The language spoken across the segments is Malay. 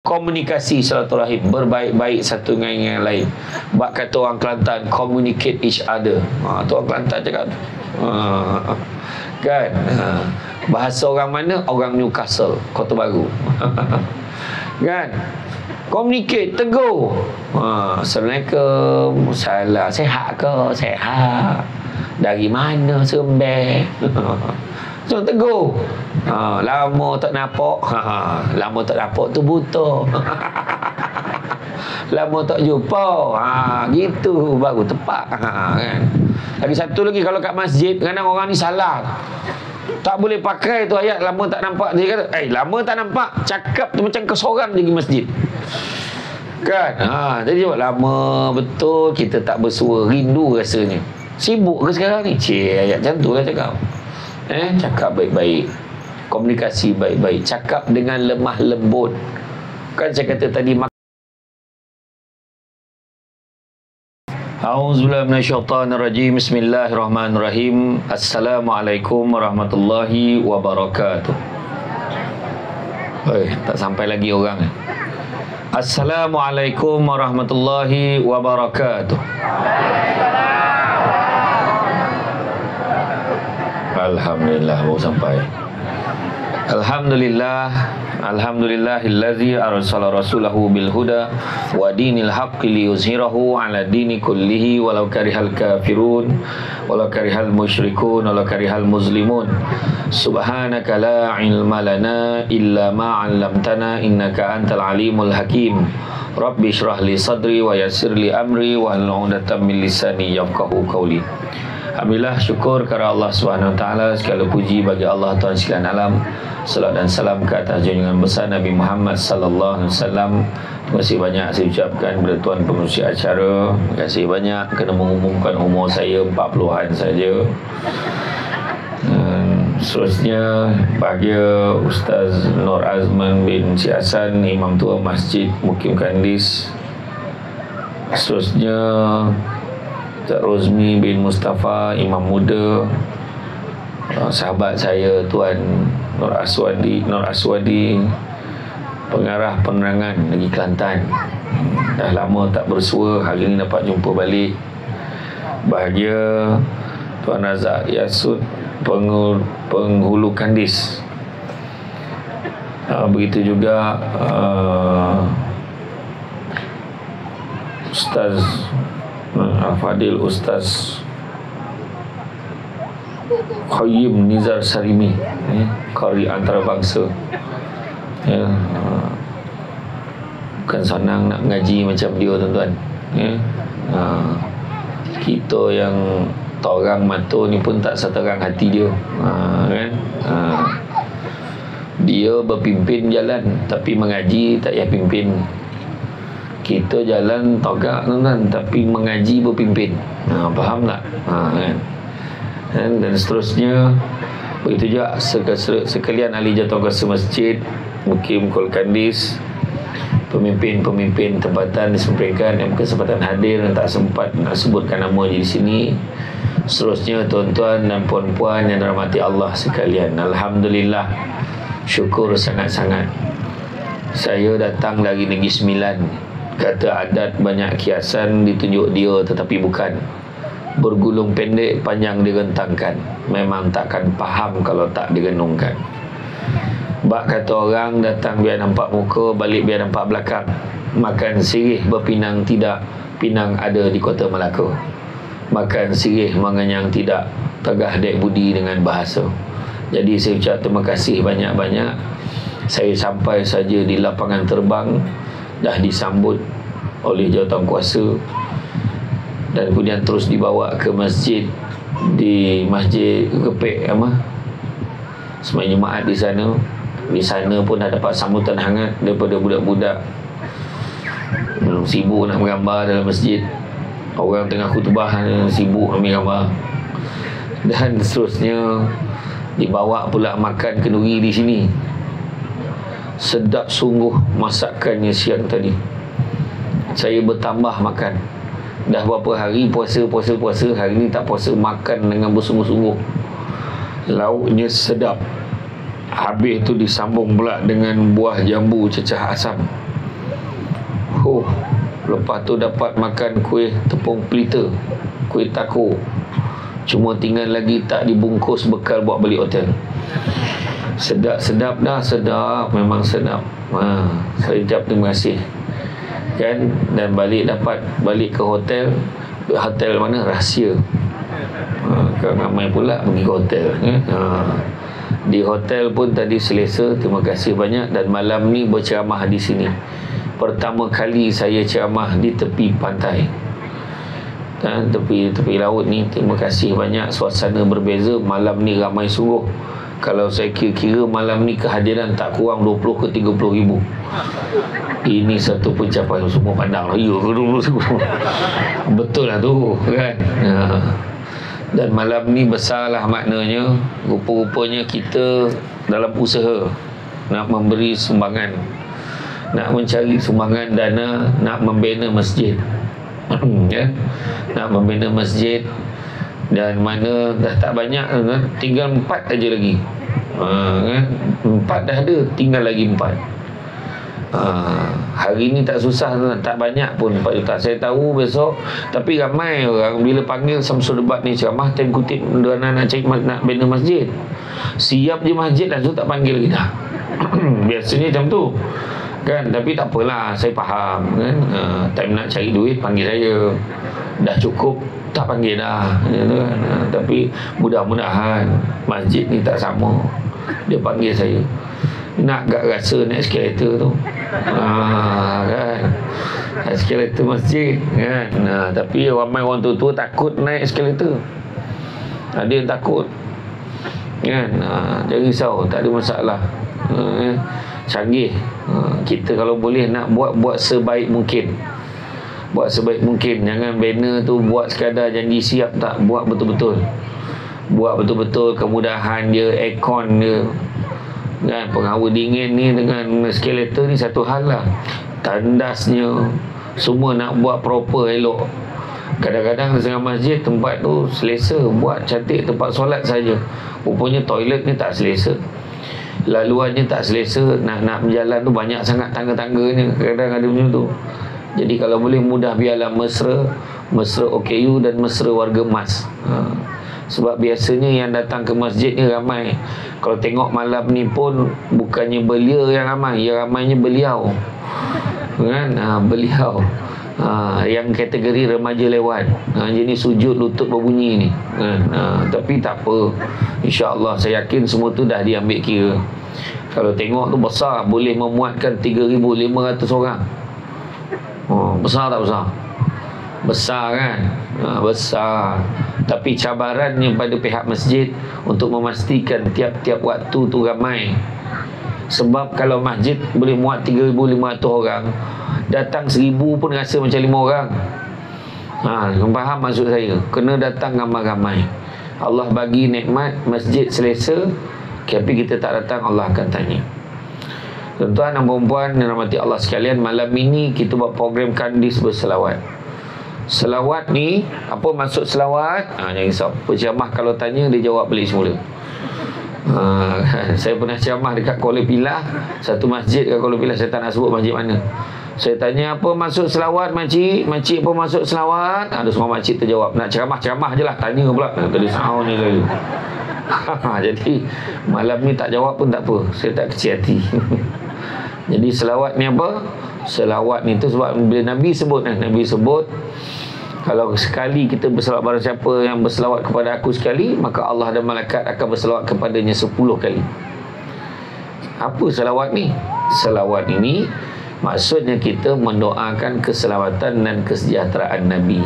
komunikasi silaturahim, berbaik-baik satu dengan yang lain. Bak kata orang Kelantan, communicate each other. Tu orang Kelantan cakap. Kan? Bahasa orang mana? Orang Newcastle, Kota Baru. Kan? Communicate, tegur. Assalamualaikum, salam, sihat ke? Sihat. Dari mana sembeh? So, tegur. Lama tak nampak. Lama tak nampak tu buta. Lama tak jumpa. Gitu baru tepat. Kan? Lagi satu lagi, kalau kat masjid, kadang orang ni salah. Tak boleh pakai tu ayat lama tak nampak. Dia kata, lama tak nampak. Cakap tu macam kesorang pergi masjid. Kan? Jadi lama betul kita tak bersua. Rindu rasanya. Sibuk ke sekarang ni? Ayat macam tu lah cakap. Cakap baik-baik, komunikasi baik-baik, cakap dengan lemah lembut. Kan saya kata tadi, A'udzubillahi minasyaitonirrajim. Bismillahirrahmanirrahim. Assalamualaikum warahmatullahi wabarakatuh. Tak sampai lagi orang. Assalamualaikum warahmatullahi wabarakatuh. Alhamdulillah baru sampai. Alhamdulillahillazi arsala rasulahu bil huda wa dinil haqqi liyuzhirahu ala dini kullihi walau karihal kafirun walau karihal musyrikun walau karihal muslimun. Subhanaka la ilma lana illa ma 'allamtana innaka antal alimul hakim. Rabbi shrah li sadri wa yassir li amri wa hlul 'uqdatam min lisani yafqahu qawli. Alhamdulillah, syukur kepada Allah SWT. Segala puji bagi Allah Tuhan sekalian alam. Salat dan salam ke atas junjungan besar Nabi Muhammad sallallahu alaihi wasallam. Terima kasih banyak saya ucapkan kepada tuan pengerusi acara. Terima kasih banyak kerana mengumumkan umur saya 40-an saja. Seterusnya bahagia Ustaz Nur Azman bin Cik Hasan, Imam Tua Masjid Mukim Kandis. Seterusnya Ustaz Rozmi bin Mustafa, Imam Muda. Sahabat saya Tuan Nur Aswadi, pengarah penerangan Negeri Kelantan. Dah lama tak bersua, hari ini dapat jumpa balik. Bahagia Tuan Razak Yasud, Penghulu Kandis. Begitu juga Ustaz Al-Fadil Ustaz Qayyim Nizar Sarimi, Qari antarabangsa. Bukan senang nak ngaji macam dia, tuan-tuan. Kita yang torang mata ni pun tak seterang hati dia. Kan? Dia berpimpin jalan, tapi mengaji tak payah pimpin. Kita jalan togak, tuan-tuan, tapi mengaji berpimpin. Faham tak? Dan seterusnya. Begitu juga sekalian ahli jawatankuasa masjid Mukim Kul Kandis, pemimpin-pemimpin tempatan disampaikan yang kesempatan hadir dan tak sempat nak sebutkan nama di sini. Seterusnya tuan-tuan dan puan-puan yang dirahmati Allah sekalian, alhamdulillah, syukur sangat-sangat. Saya datang dari Negeri Sembilan. Kata adat banyak kiasan ditunjuk dia, tetapi bukan. Bergulung pendek, panjang direntangkan. Memang takkan faham kalau tak direnungkan. Bak kata orang, datang biar nampak muka, balik biar nampak belakang. Makan sirih berpinang tidak, pinang ada di Kota Melaka. Makan sirih mengenyang tidak, tegah dek budi dengan bahasa. Jadi saya ucap terima kasih banyak-banyak. Saya sampai saja di lapangan terbang, dah disambut oleh jawatankuasa dan kemudian terus dibawa ke masjid, di Masjid Kepek sembahyang Jumaat di sana. Di sana pun dah dapat sambutan hangat daripada budak-budak. Sibuk nak menggambar dalam masjid. Orang tengah khutbah sibuk ambil gambar. Dan seterusnya dibawa pula makan kenduri di sini. Sedap sungguh masakannya siang tadi. Saya bertambah makan. Dah berapa hari puasa, hari ni tak puasa, makan dengan bersungguh-sungguh. Lauknya sedap. Habis tu disambung pula dengan buah jambu cecah asam. Lepas tu dapat makan kuih tepung pelita, kuih takur. Cuma tinggal lagi tak dibungkus bekal buat balik hotel. Sedap dah, sedap, memang sedap. Saya ucap terima kasih kan. Dan balik ke hotel. Hotel mana? Rahsia. Ramai pula pergi ke hotel di hotel pun tadi selesa. Terima kasih banyak. Dan malam ni berceramah di sini. Pertama kali saya ceramah di tepi pantai, tepi laut ni. Terima kasih banyak. Suasana berbeza. Malam ni ramai sungguh. Kalau saya kira-kira malam ni kehadiran tak kurang 20 ke 30 ribu. Ini satu pencapaian. Semua pandang lah, ya ke 20 ribu. Betul lah tu kan. Dan malam ni besarlah maknanya. Rupa-rupanya kita dalam usaha nak memberi sumbangan, nak mencari sumbangan dana, nak membina masjid. Ya? Nak membina masjid. Dan mana dah tak banyak, tinggal 4 aja lagi. 4 dah ada, tinggal lagi 4. Hari ni tak susah, tak banyak pun 4 juta. Saya tahu besok, tapi ramai orang bila panggil Samsul Debat ni ceramah, time kutip dana nak cari, nak bina masjid. Siap je masjid, langsung tak panggil lagi dah. Biasanya macam tu kan. Tapi tak apalah, saya faham kan. Time nak cari duit panggil saya. Dah cukup tak panggil dah kan? Tapi mudah-mudahan masjid ni tak sama. Dia panggil saya, nak gak rasa naik eskalator tu kan, eskalator masjid kan. Tapi ramai orang tua-tua takut naik eskalator. Ada yang takut kan. Jangan risau, tak ada masalah. Canggih. Kita kalau boleh nak buat sebaik mungkin. Buat sebaik mungkin. Jangan banner tu buat sekadar janji siap, tak. Buat betul-betul. Buat betul-betul. Kemudahan dia, aircon dia kan. Penghawa dingin ni dengan eskalator ni satu hal lah. Tandasnya semua nak buat proper, elok. Kadang-kadang di tengah masjid tempat tu selesa, buat cantik tempat solat saja. Rupanya toilet ni tak selesa, laluannya tak selesa. Nak berjalan tu banyak sangat tangga-tangganya. Kadang-kadang ada macam tu. Jadi kalau boleh mudah biarlah mesra OKU dan mesra warga emas. Sebab biasanya yang datang ke masjid ni ramai. Kalau tengok malam ni pun bukannya belia yang ramai, yang ramainya beliau kan. Beliau yang kategori remaja lewat. Jadi sujud lutut berbunyi ni kan. Tapi tak apa, InsyaAllah saya yakin semua tu dah diambil kira. Kalau tengok tu besar, boleh memuatkan 3,500 orang. Besar tak besar? Besar kan. Besar. Tapi cabarannya pada pihak masjid untuk memastikan tiap-tiap waktu tu ramai. Sebab kalau masjid boleh muat 3,500 orang, datang 1,000 pun rasa macam 5 orang. Faham maksud saya? Kena datang ramai-ramai. Allah bagi nikmat masjid selesa, tapi kita tak datang, Allah akan tanya. Tuan-tuan dan puan-puan yang rahmati Allah sekalian, malam ini kita buat program kandis berselawat. Selawat ni, apa maksud selawat? Jangan risau. Penceramah kalau tanya, dia jawab balik semula. Saya pernah ceramah dekat Kuala Pilah, satu masjid dekat Kuala Pilah. Saya tak nak sebut masjid mana. Saya tanya, apa maksud selawat makcik? Makcik apa maksud selawat? Ada semua makcik terjawab. Nak ceramah-ceramah je lah, tanya pula. Tadi sound ni lagi. Jadi malam ni tak jawab pun tak apa, saya tak kecil hati. Jadi selawat ni apa? Selawat ni tu sebab bila Nabi sebut, Nabi sebut, kalau sekali kita berselawat pada siapa yang berselawat kepada aku sekali, maka Allah dan malaikat akan berselawat kepadanya 10 kali. Apa selawat ni? Selawat ini maksudnya kita mendoakan keselamatan dan kesejahteraan Nabi.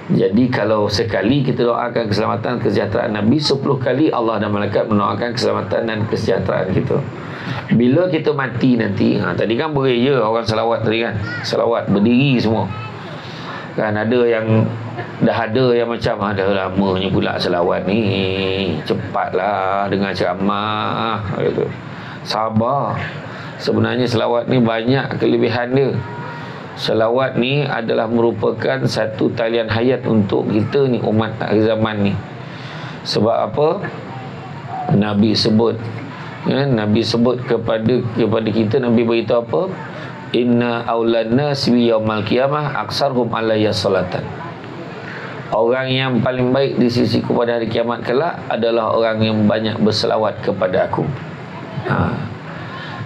Jadi kalau sekali kita doakan keselamatan kesejahteraan Nabi, 10 kali Allah dan malaikat mendoakan keselamatan dan kesejahteraan kita. Bila kita mati nanti, tadi kan bereja orang selawat tadi kan, selawat berdiri semua kan. Ada yang dah ada yang macam ada lamanya pula selawat ni, cepatlah dengan ceramah gitu. Sabar. Sebenarnya selawat ni banyak kelebihan dia. Selawat ni adalah merupakan satu talian hayat untuk kita ni, umat akhir zaman ni. Sebab apa? Nabi sebut, Nabi sebut kepada kita, Nabi beritahu apa? inna awlan nas bi yaumal qiyamah aksarhum alayya salatan. Orang yang paling baik di sisiku pada hari kiamat kelak adalah orang yang banyak berselawat kepada aku.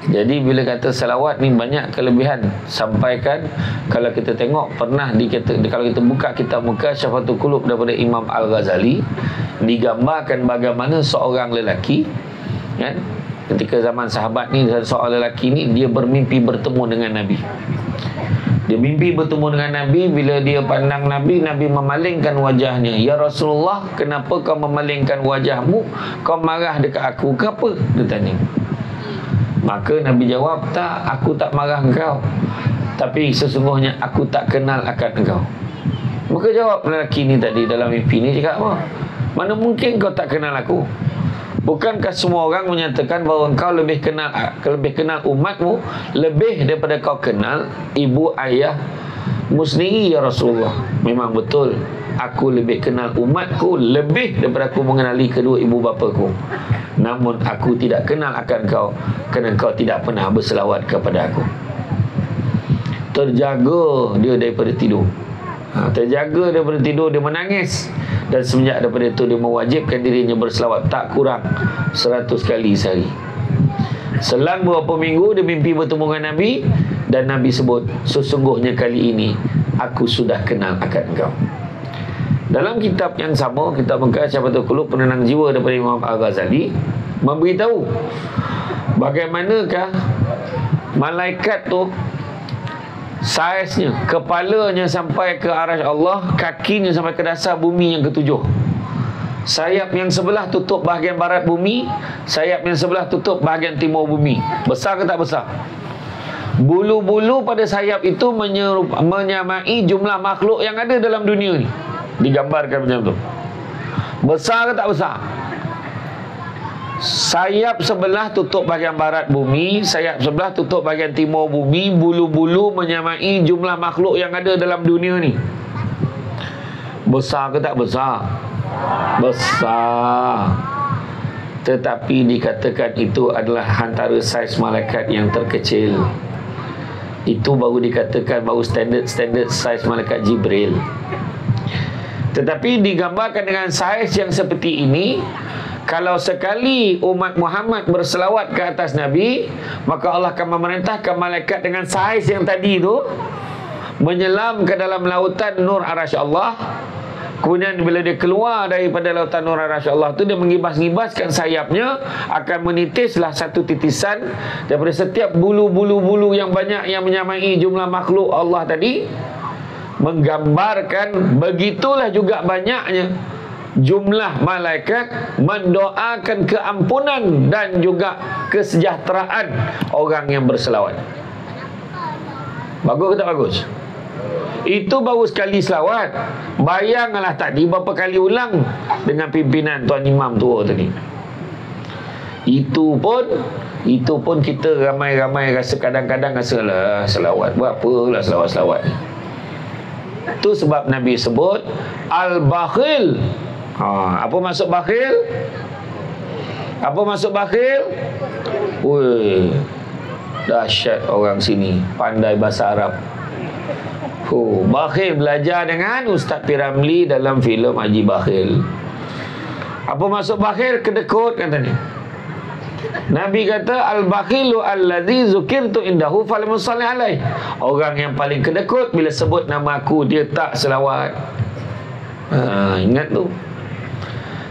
Jadi bila kata selawat ni banyak kelebihan. Sampaikan kalau kita tengok pernah kalau kita buka kitab Mukasyafatul Qulub daripada Imam Al-Ghazali, digambarkan bagaimana seorang lelaki, kan, ketika zaman sahabat ni, seorang lelaki ni dia bermimpi bertemu dengan Nabi. Dia mimpi bertemu dengan Nabi. Bila dia pandang Nabi, Nabi memalingkan wajahnya. Ya Rasulullah, kenapa kau memalingkan wajahmu? Kau marah dekat aku ke apa? Dia tanya. Maka Nabi jawab, tak, aku tak marah engkau, tapi sesungguhnya aku tak kenal akan engkau. Maka jawab lelaki ni tadi dalam mimpi ni, cakap apa? Mana mungkin kau tak kenal aku? Bukankah semua orang menyatakan bahawa engkau lebih kenal umatmu lebih daripada kau kenal ibu ayah sendiri, ya Rasulullah? Memang betul, aku lebih kenal umatku lebih daripada aku mengenali kedua ibu bapaku. Namun aku tidak kenal akan kau kerana kau tidak pernah berselawat kepada aku. Terjaga dia daripada tidur. Terjaga daripada tidur, dia menangis. Dan semenjak daripada itu dia mewajibkan dirinya berselawat tak kurang 100 kali sehari. Selang beberapa minggu dia mimpi bertemu dengan Nabi, dan Nabi sebut, sesungguhnya kali ini aku sudah kenal akan engkau. Dalam kitab yang sama, kitab Mukasyafatul Qulub, penenang jiwa daripada Imam Al-Ghazali, memberitahu bagaimanakah malaikat tu saiznya, kepalanya sampai ke arasy Allah, kakinya sampai ke dasar bumi yang ketujuh. Sayap yang sebelah tutup bahagian barat bumi, sayap yang sebelah tutup bahagian timur bumi. Besar ke tak besar? Bulu-bulu pada sayap itu menyamai jumlah makhluk yang ada dalam dunia ni. Digambarkan macam tu. Besar ke tak besar? Sayap sebelah tutup bahagian barat bumi, sayap sebelah tutup bahagian timur bumi. Bulu-bulu menyamai jumlah makhluk yang ada dalam dunia ni. Besar ke tak besar? Besar. Tetapi dikatakan itu adalah antara saiz malaikat yang terkecil. Itu baru dikatakan baru standard saiz malaikat Jibril. Tetapi digambarkan dengan saiz yang seperti ini, kalau sekali umat Muhammad berselawat ke atas Nabi, maka Allah akan memerintahkan malaikat dengan saiz yang tadi itu menyelam ke dalam lautan nur arasy Allah. Kemudian bila dia keluar daripada lautan nur arasy Allah tu, dia mengibas-ngibaskan sayapnya, akan menitislah satu titisan daripada setiap bulu-bulu yang banyak yang menyamai jumlah makhluk Allah tadi, menggambarkan begitulah juga banyaknya jumlah malaikat mendoakan keampunan dan juga kesejahteraan orang yang berselawat. Bagus ke tak bagus? Itu baru sekali selawat. Bayanglah tadi berapa kali ulang dengan pimpinan Tuan Imam tua tadi. Itu pun kita ramai-ramai rasa, kadang-kadang rasa lah selawat, buat apalah selawat-selawat. Itu sebab Nabi sebut al-bakhil. Apa maksud bakhil? Apa maksud bakhil? Woi, dahsyat orang sini, pandai bahasa Arab. Bakhil belajar dengan Ustaz Piramli dalam filem Haji Bakhil. Apa maksud bakhil? Kedekut katanya. Nabi kata al-bakhilu allazi zukirtu indahu falam yusalli alaihi. Orang yang paling kedekut bila sebut nama aku dia tak selawat. Ingat tu.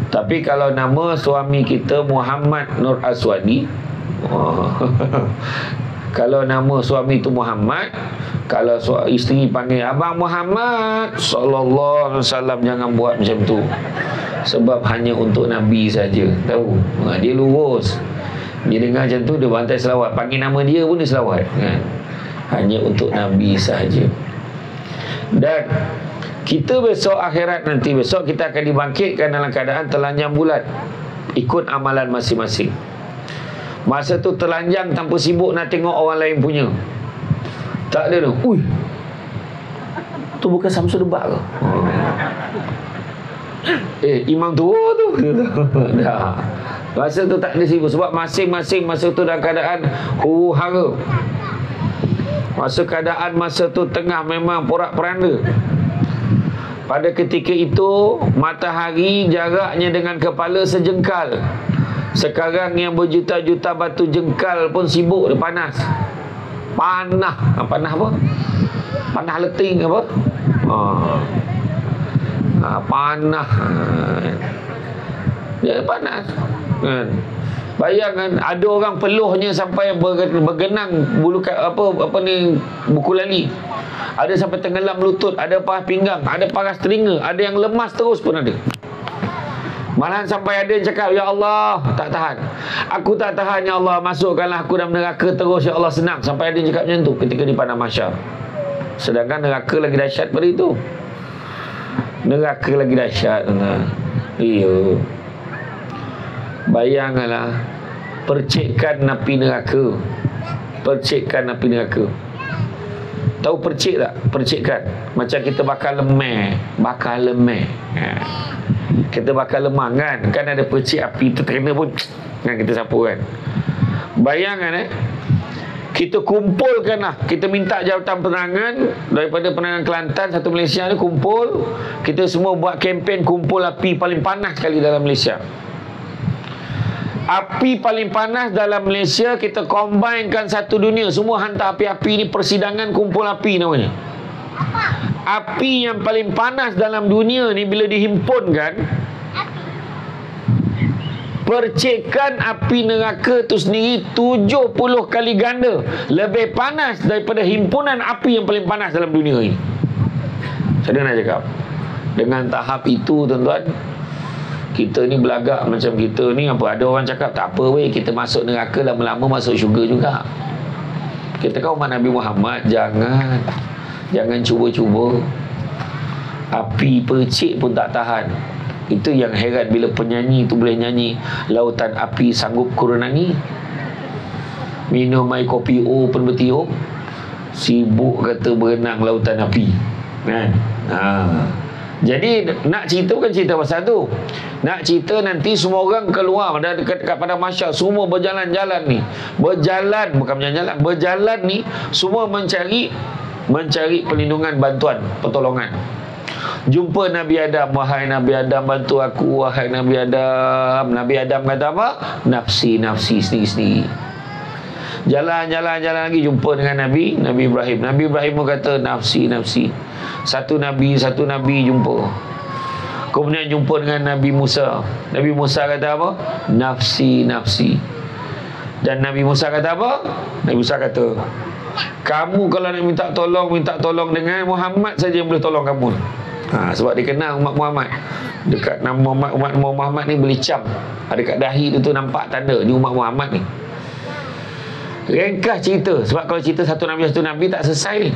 Tapi kalau nama suami kita Muhammad Nur Aswadi, kalau nama suami itu Muhammad, kalau isteri panggil Abang Muhammad sallallahu alaihi wasallam, jangan buat macam tu. Sebab hanya untuk Nabi saja. Tahu? Dia lurus. Dia dengar macam tu, dia bantai selawat. Panggil nama dia pun dia selawat, kan? Hanya untuk Nabi sahaja. Dan kita besok akhirat nanti, besok kita akan dibangkitkan dalam keadaan telanjang bulat, ikut amalan masing-masing. Masa tu telanjang tanpa sibuk nak tengok orang lain punya. Tak ada tu. Ui, tu bukan Samsul Debak ke? Imam tua tu. Dah. Masa tu tak ada sibuk, sebab masing-masing masa tu dalam keadaan huru-hara. Masa keadaan masa tu tengah memang porak-poranda. Pada ketika itu matahari jaraknya dengan kepala sejengkal. Sekarang yang berjuta-juta batu jengkal pun sibuk dia panas. Panah apa? Panah leting apa? Panah. Dia panas. Kan? Bayangkan ada orang peluhnya sampai bergenang bulu apa ni buku lali. Ada sampai tenggelam lutut, ada paras pinggang, ada paras telinga, ada yang lemas terus pun ada. Malahan sampai ada yang cakap, ya Allah, tak tahan. Aku tak tahan, ya Allah, masukkanlah aku dalam neraka terus, ya Allah, senang. Sampai ada yang cakap macam tu ketika di padang mahsyar. Sedangkan neraka lagi dahsyat pada itu. Neraka lagi dahsyat. Iya. Bayangkanlah percikkan api neraka. Percikkan api neraka. Tahu percik tak? Percikkan. Macam kita bakar lemah. Bakar lemah. Kita bakar lemah kan? Kan ada percik api terkena pun kan kita sapu kan? Bayangkan kita kumpulkan lah. Kita minta jawatan penerangan daripada penerangan Kelantan satu Malaysia ni kumpul. Kita semua buat kempen kumpul api paling panas sekali dalam Malaysia. Api paling panas dalam Malaysia kita combinekan satu dunia. Semua hantar api-api ni, persidangan kumpul api namanya. Api yang paling panas dalam dunia ni bila dihimpunkan, percikan api neraka tu sendiri 70 kali ganda lebih panas daripada himpunan api yang paling panas dalam dunia ini. Saya nak cakap, dengan tahap itu tuan-tuan, kita ni belagak macam kita ni, apa ada orang cakap tak apa weh, kita masuk neraka lama-lama masuk syurga juga. Kita kau umat Nabi Muhammad, jangan cuba-cuba. Api percik pun tak tahan. Itu yang heran bila penyanyi tu boleh nyanyi lautan api sanggup kurenangi. Minum air kopi O pun bertiup. Sibuk kata berenang lautan api. Kan? Jadi nak cerita bukan cerita pasal tu. Nak cerita nanti semua orang keluar dekat pada mahsyar, semua berjalan-jalan ni. Berjalan bukan berjalan-jalan, berjalan ni semua mencari perlindungan, bantuan, pertolongan. Jumpa Nabi Adam, wahai Nabi Adam bantu aku, wahai Nabi Adam. Nabi Adam kata apa? Nafsi, sendiri-sendiri. Jalan lagi jumpa dengan Nabi Ibrahim. Nabi Ibrahim pun kata nafsi. Satu nabi jumpa. Kemudian jumpa dengan Nabi Musa. Nabi Musa kata apa? Nafsi. Dan Nabi Musa kata apa? Nabi Musa kata, kamu kalau nak minta tolong dengan Muhammad saja yang boleh tolong kamu. Sebab dia kenal umat Muhammad. Dekat nama umat Muhammad ni boleh cam. Dekat dahi tu nampak tanda ni umat Muhammad ni. Ringkas cerita. Sebab kalau cerita satu Nabi tak selesai ni.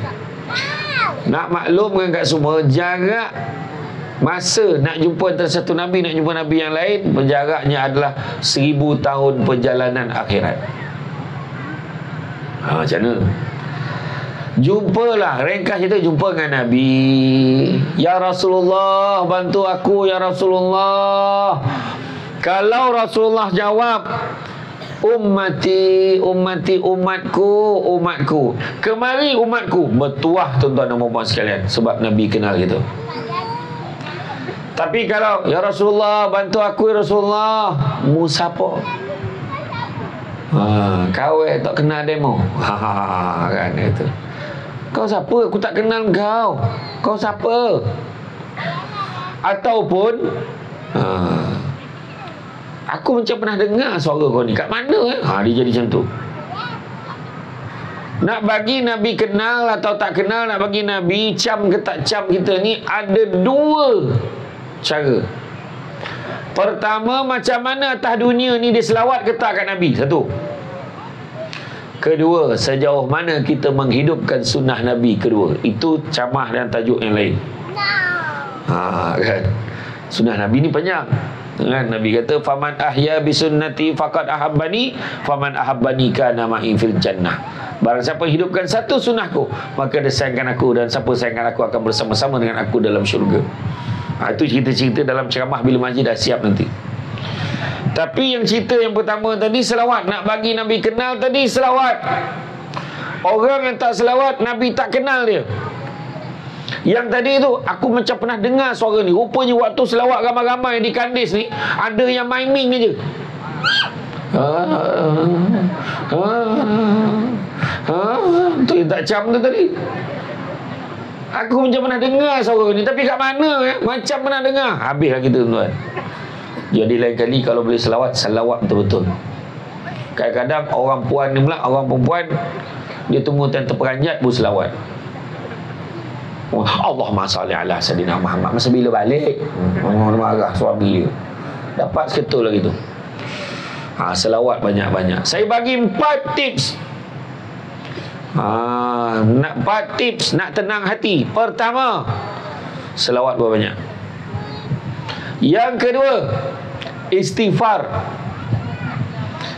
Nak maklumkan kat semua, jarak masa nak jumpa antara satu Nabi nak jumpa Nabi yang lain, jaraknya adalah 1000 tahun perjalanan akhirat. Macam mana? Jumpalah, ringkas cerita, jumpa dengan Nabi. Ya Rasulullah, bantu aku ya Rasulullah. Kalau Rasulullah jawab, ummati, umatku. Kemari umatku. Bertuah tuan-tuan dan puan-puan sekalian. Sebab Nabi kenal gitu. Tapi kalau, ya Rasulullah, bantu aku ya Rasulullah. Mu siapa? Kau tak kenal demo. Kan itu. Kau siapa? Aku tak kenal kau. Kau siapa? Ataupun aku macam pernah dengar suara kau ni. Kat mana dia jadi macam tu. Nak bagi Nabi kenal atau tak kenal, nak bagi Nabi cam ke tak cam kita ni, ada dua cara. Pertama, macam mana atas dunia ni dia selawat ke tak kat Nabi. Satu. Kedua, sejauh mana kita menghidupkan sunnah Nabi. Kedua, itu camah dan tajuk yang lain. Kan? Sunnah Nabi ni panjang. Kan? Nabi kata, faman ahya bisunnati faqad ahabbani, faman ahabbani kana ma'i fil jannah. Barang siapa hidupkan satu sunnahku, maka dia sayangkan aku, dan siapa sayangkan aku akan bersama-sama dengan aku dalam syurga. Itu cerita-cerita dalam ceramah bila masjid dah siap nanti. Tapi yang cerita yang pertama tadi selawat. Nak bagi Nabi kenal tadi selawat. Orang yang tak selawat, Nabi tak kenal dia. Yang tadi tu, aku macam pernah dengar suara ni. Rupanya waktu selawat ramai-ramai di Kandis ni, ada yang miming je. Tu yang tak cam tu tadi. Aku macam pernah dengar suara ni, tapi kat mana ya? Macam pernah dengar. Habislah kita, tuan-tuan. Jadi lain kali kalau boleh selawat, selawat betul-betul. Kadang-kadang orang puan ni pula, orang perempuan, dia tunggu time terperanjat pun selawat. Allahumma salli ala Sayyidina Muhammad. Masa bila balik? Marah suami dia. Dapat seketul lagi tu. Selawat banyak-banyak. Saya bagi 4 tips. 4 tips nak tenang hati. Pertama, selawat banyak. Yang kedua, istighfar.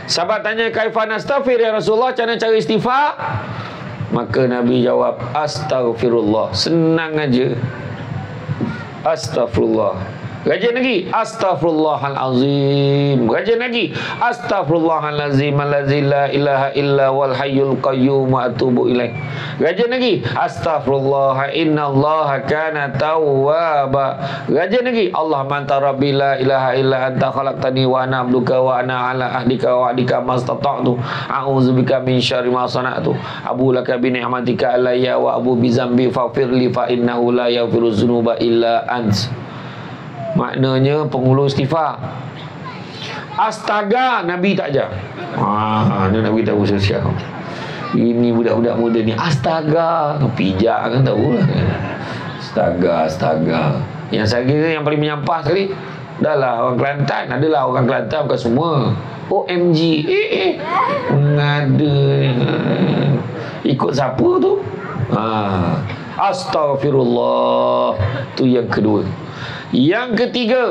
Sahabat tanya, kaifan astaghfir ya Rasulullah, macam mana cara istighfar? Maka Nabi jawab, astaghfirullah. Senang aja. Astaghfirullah. Rajin lagi, astaghfirullahalazim. Rajin lagi, astaghfirullahalazim allazi la ilaha illa wal hayyul qayyum wa atubu ilaih. Rajin lagi, astaghfirullah innallaha kana tawwaba. Rajin lagi, Allahumma anta rabbi la ilaha illa anta khalaqtani wa ana abduka wa ana ala ahdika wa ahdika mastata'tu a'udzubika min syarri ma sana'tu abu laka bi ni'matika alayya wa abu bi zambi faghfirli fa innahu la yaghfiru dzunuba illa ant. Maknanya penghulu istighfar. Astaga, Nabi tak ajar. Ni Nabi tahu sosial. Ini budak-budak muda ni, astaga, pijak kan tahu lah. Astaga. Yang saya kira yang paling menyampah sekali, dah lah orang Kelantan. Adalah orang Kelantan, bukan semua. OMG. Mengada. Ikut siapa tu? Astaghfirullah. Tu yang kedua. Yang ketiga,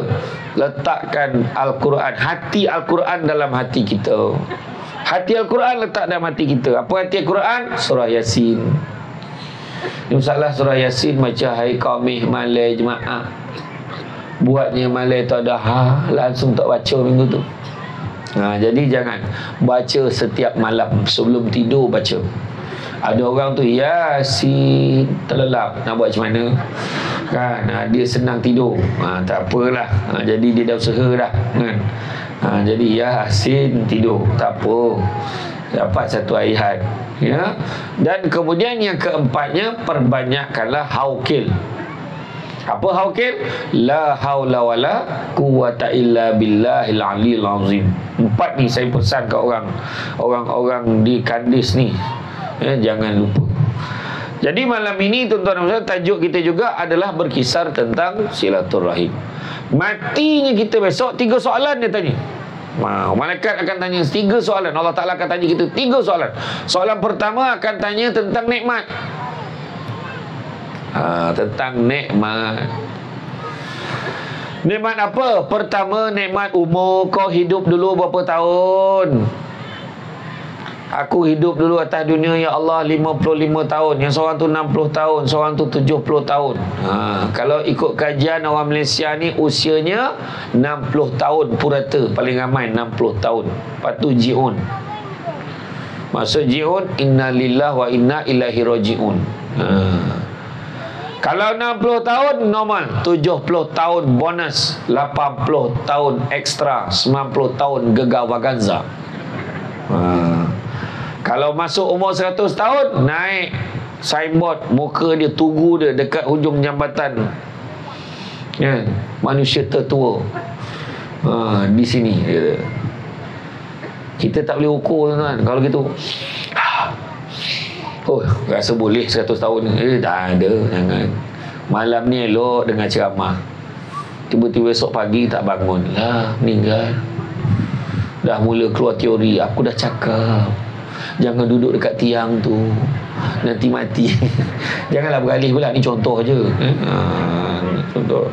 letakkan Al-Quran, hati Al-Quran dalam hati kita. Hati Al-Quran letak dalam hati kita. Apa hati Al-Quran? Surah Yasin. Ini masalah surah Yasin macam hai qaumih malai jemaah. Buatnya malai tadaha, langsung tak baca minggu tu. Jadi jangan baca setiap malam sebelum tidur baca. Ada orang tu Yasin terlelap, nak buat macam mana kan? Dia senang tidur, tak apalah. Jadi dia dah usaha dah kan. Jadi Yasin tidur, tak apa, dapat satu ayat ya. Dan kemudian yang keempatnya, perbanyakkanlah haukil. Apa haukil? La haula wala quwata illa billahil aliyil azim. 4 ni saya pesan ke orang di Kandis ni, jangan lupa. Jadi malam ini tuan-tuan dan puan-puan, tajuk kita juga adalah berkisar tentang silaturahim. Matinya kita besok 3 soalan dia tanya. Malaikat akan tanya 3 soalan. Allah Ta'ala akan tanya kita 3 soalan. Soalan pertama akan tanya tentang nikmat. Tentang nikmat. Nikmat apa? Pertama, nikmat umur. Kau hidup dulu berapa tahun? Aku hidup dulu atas dunia ya Allah 55 tahun. Yang seorang tu 60 tahun, seorang tu 70 tahun. Kalau ikut kajian orang Malaysia ni, usianya 60 tahun purata, paling ramai 60 tahun. Lepas tu ji'un. Maksud ji'un, inna lillah wa inna ilaihi raji'un. Kalau 60 tahun normal, 70 tahun bonus, 80 tahun ekstra, 90 tahun gegavaganza. Kalau masuk umur 100 tahun, naik signboard, muka dia, tugu dia dekat hujung jambatan, ya, manusia tertua. Di sini dia. Kita tak boleh ukur tuan-tuan. Kalau gitu, rasa boleh 100 tahun. Tak ada, jangan. Malam ni elok dengan ceramah, tiba-tiba esok pagi tak bangun lah, meninggal. Dah mula keluar teori. Aku dah cakap jangan duduk dekat tiang tu, nanti mati. Janganlah beralih pula. Ni contoh je, contoh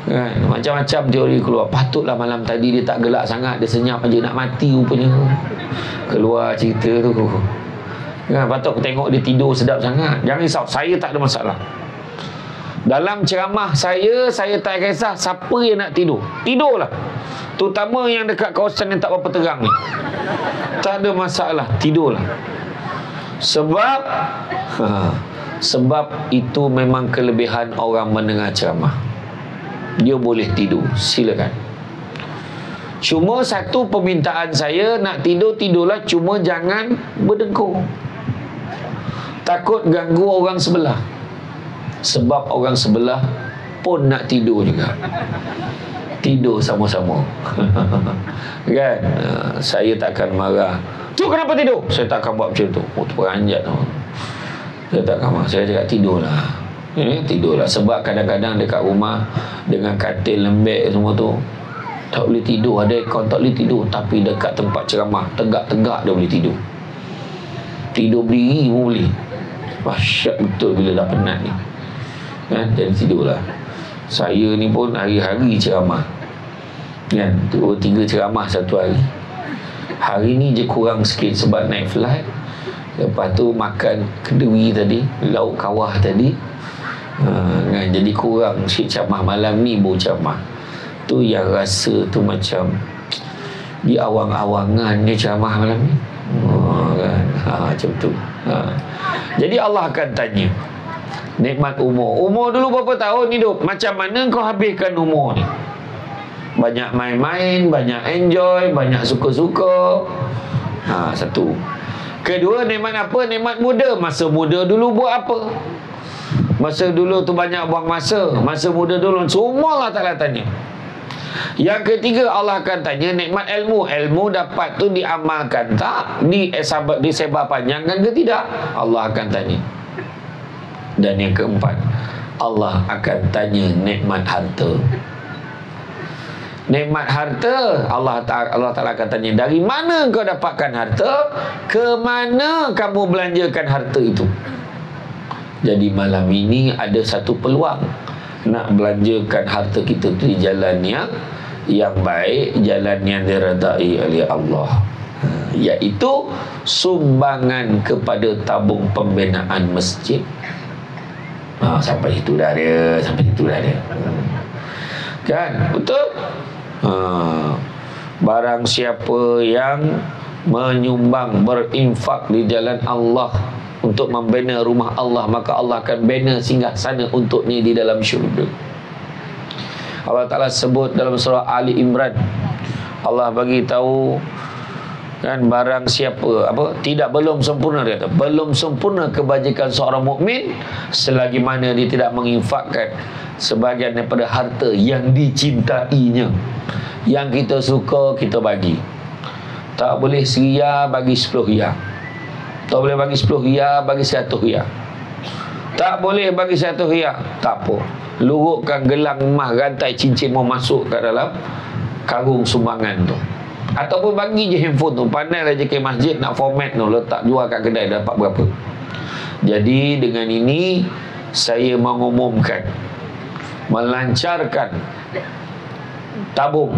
kan? Macam-macam teori keluar. Patutlah malam tadi dia tak gelak sangat, dia senyap aja, nak mati rupanya. Keluar cerita tu kan? Patut aku tengok dia tidur sedap sangat. Jangan risau, saya tak ada masalah. Dalam ceramah saya tak kisah siapa yang nak tidur, tidurlah. Terutama yang dekat kawasan yang tak berapa terang ni, tak ada masalah, tidurlah. Sebab sebab itu memang kelebihan orang mendengar ceramah. Dia boleh tidur, silakan. Cuma satu permintaan saya, nak tidur, tidurlah, cuma jangan berdengkur. Takut ganggu orang sebelah. Sebab orang sebelah pun nak tidur juga. Tidur sama-sama. Kan? Saya takkan marah. Tu kenapa tidur? Saya takkan buat macam tu. Oh, tu peranjat tu. Saya takkan marah. Saya cakap tidurlah. Tidurlah. Sebab kadang-kadang dekat rumah dengan katil lembek semua tu, tak boleh tidur. Ada aircon tak boleh tidur. Tapi dekat tempat ceramah, tegak-tegak dia boleh tidur. Tidur berdiri pun boleh. Dahsyat betul bila dah penat ni. Kan? Jadi tidurlah. Saya ni pun hari-hari ceramah. Kan? 2-3 ceramah satu hari. Hari ni je kurang sikit sebab naik flight. Lepas tu makan kedui tadi, lauk kawah tadi. Kan? Jadi kurang sikit ceramah. Malam ni baru ceramah. Tu yang rasa tu macam di awang-awangan dia ceramah malam ni. Kan? Macam tu. Jadi Allah akan tanya nikmat umur. Umur dulu berapa tahun hidup? Macam mana kau habiskan umur ni? Banyak main-main, banyak enjoy, banyak suka-suka. Satu. Kedua, nikmat apa? Nikmat muda. Masa muda dulu buat apa? Masa dulu tu banyak buang masa. Masa muda dulu semua Allah Ta'ala tanya. Yang ketiga, Allah akan tanya nikmat ilmu. Ilmu dapat tu diamalkan tak? Disebar panjangkan ke tidak? Allah akan tanya. Dan yang keempat, Allah akan tanya nikmat harta. Nikmat harta, Allah Ta'ala akan tanya, dari mana kau dapatkan harta? Ke mana kamu belanjakan harta itu? Jadi malam ini ada satu peluang nak belanjakan harta kita di jalan yang baik, jalan yang diredai oleh Allah, iaitu sumbangan kepada tabung pembinaan masjid. Sampai itu dah ada. Kan? Betul? Barang siapa yang menyumbang, berinfak di jalan Allah untuk membina rumah Allah, maka Allah akan bina singgasana untuknya di dalam syurga. Allah Ta'ala sebut dalam surah Ali Imran, Allah bagi tahu kan, barang siapa belum sempurna, dia kata belum sempurna kebajikan seorang mukmin selagi mana dia tidak menginfakkan sebahagian daripada harta yang dicintainya. Yang kita suka kita bagi. Tak boleh RM1 bagi RM10. Tak boleh bagi RM10 bagi RM100. Tak boleh bagi RM100. Tak apa, lurukkan gelang emas, rantai cincin mau masuk kat dalam karung sumbangan tu. Ataupun bagi je handphone tu, pandailah je ke masjid nak format tu, letak jual kat kedai, dapat berapa. Jadi dengan ini saya mengumumkan, melancarkan tabung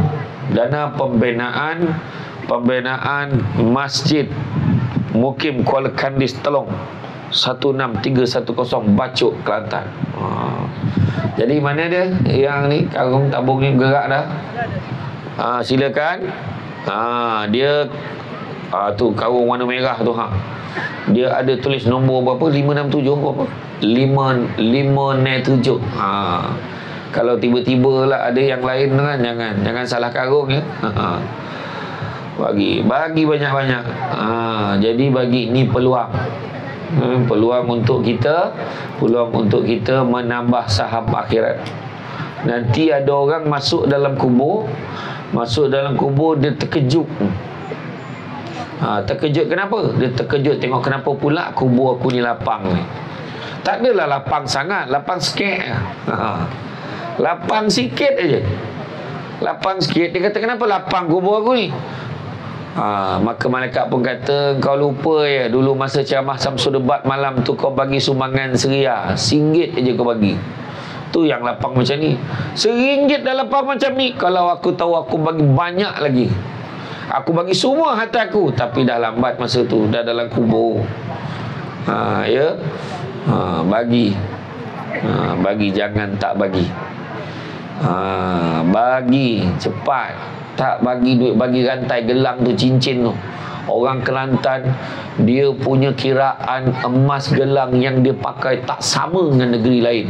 dana pembinaan masjid Mukim Kuala Kandis Telong 16310 Bacok, Kelantan. Jadi mana dia yang ni, karung tabung ni gerak dah? Silakan. Dia tu karung warna merah tu, dia ada tulis nombor berapa, 567 berapa, 597. Kalau tiba-tiba lah ada yang lain kan, jangan salah karung ya. Bagi banyak-banyak. Jadi bagi ni peluang untuk kita menambah saham akhirat. Nanti ada orang masuk dalam kubur dia terkejut. Terkejut kenapa? Dia terkejut tengok kenapa pula kubur aku ni lapang ni. Tak adalah lapang sangat, lapang sikit. Lapang sikit aja. Lapang sikit. Dia kata kenapa lapang kubur aku ni? Maka malaikat pun kata, kau lupa ya, dulu masa ceramah Samsul Debat malam tu kau bagi sumbangan RM1, RM1 aja kau bagi. Tu yang lapang macam ni. RM1 dah lapang macam ni. Kalau aku tahu aku bagi banyak lagi, aku bagi semua harta aku. Tapi dah lambat masa tu, dah dalam kubur. Bagi. Bagi, jangan tak bagi. Bagi cepat. Tak bagi duit, bagi rantai gelang tu, cincin tu. Orang Kelantan, dia punya kiraan emas gelang yang dia pakai tak sama dengan negeri lain.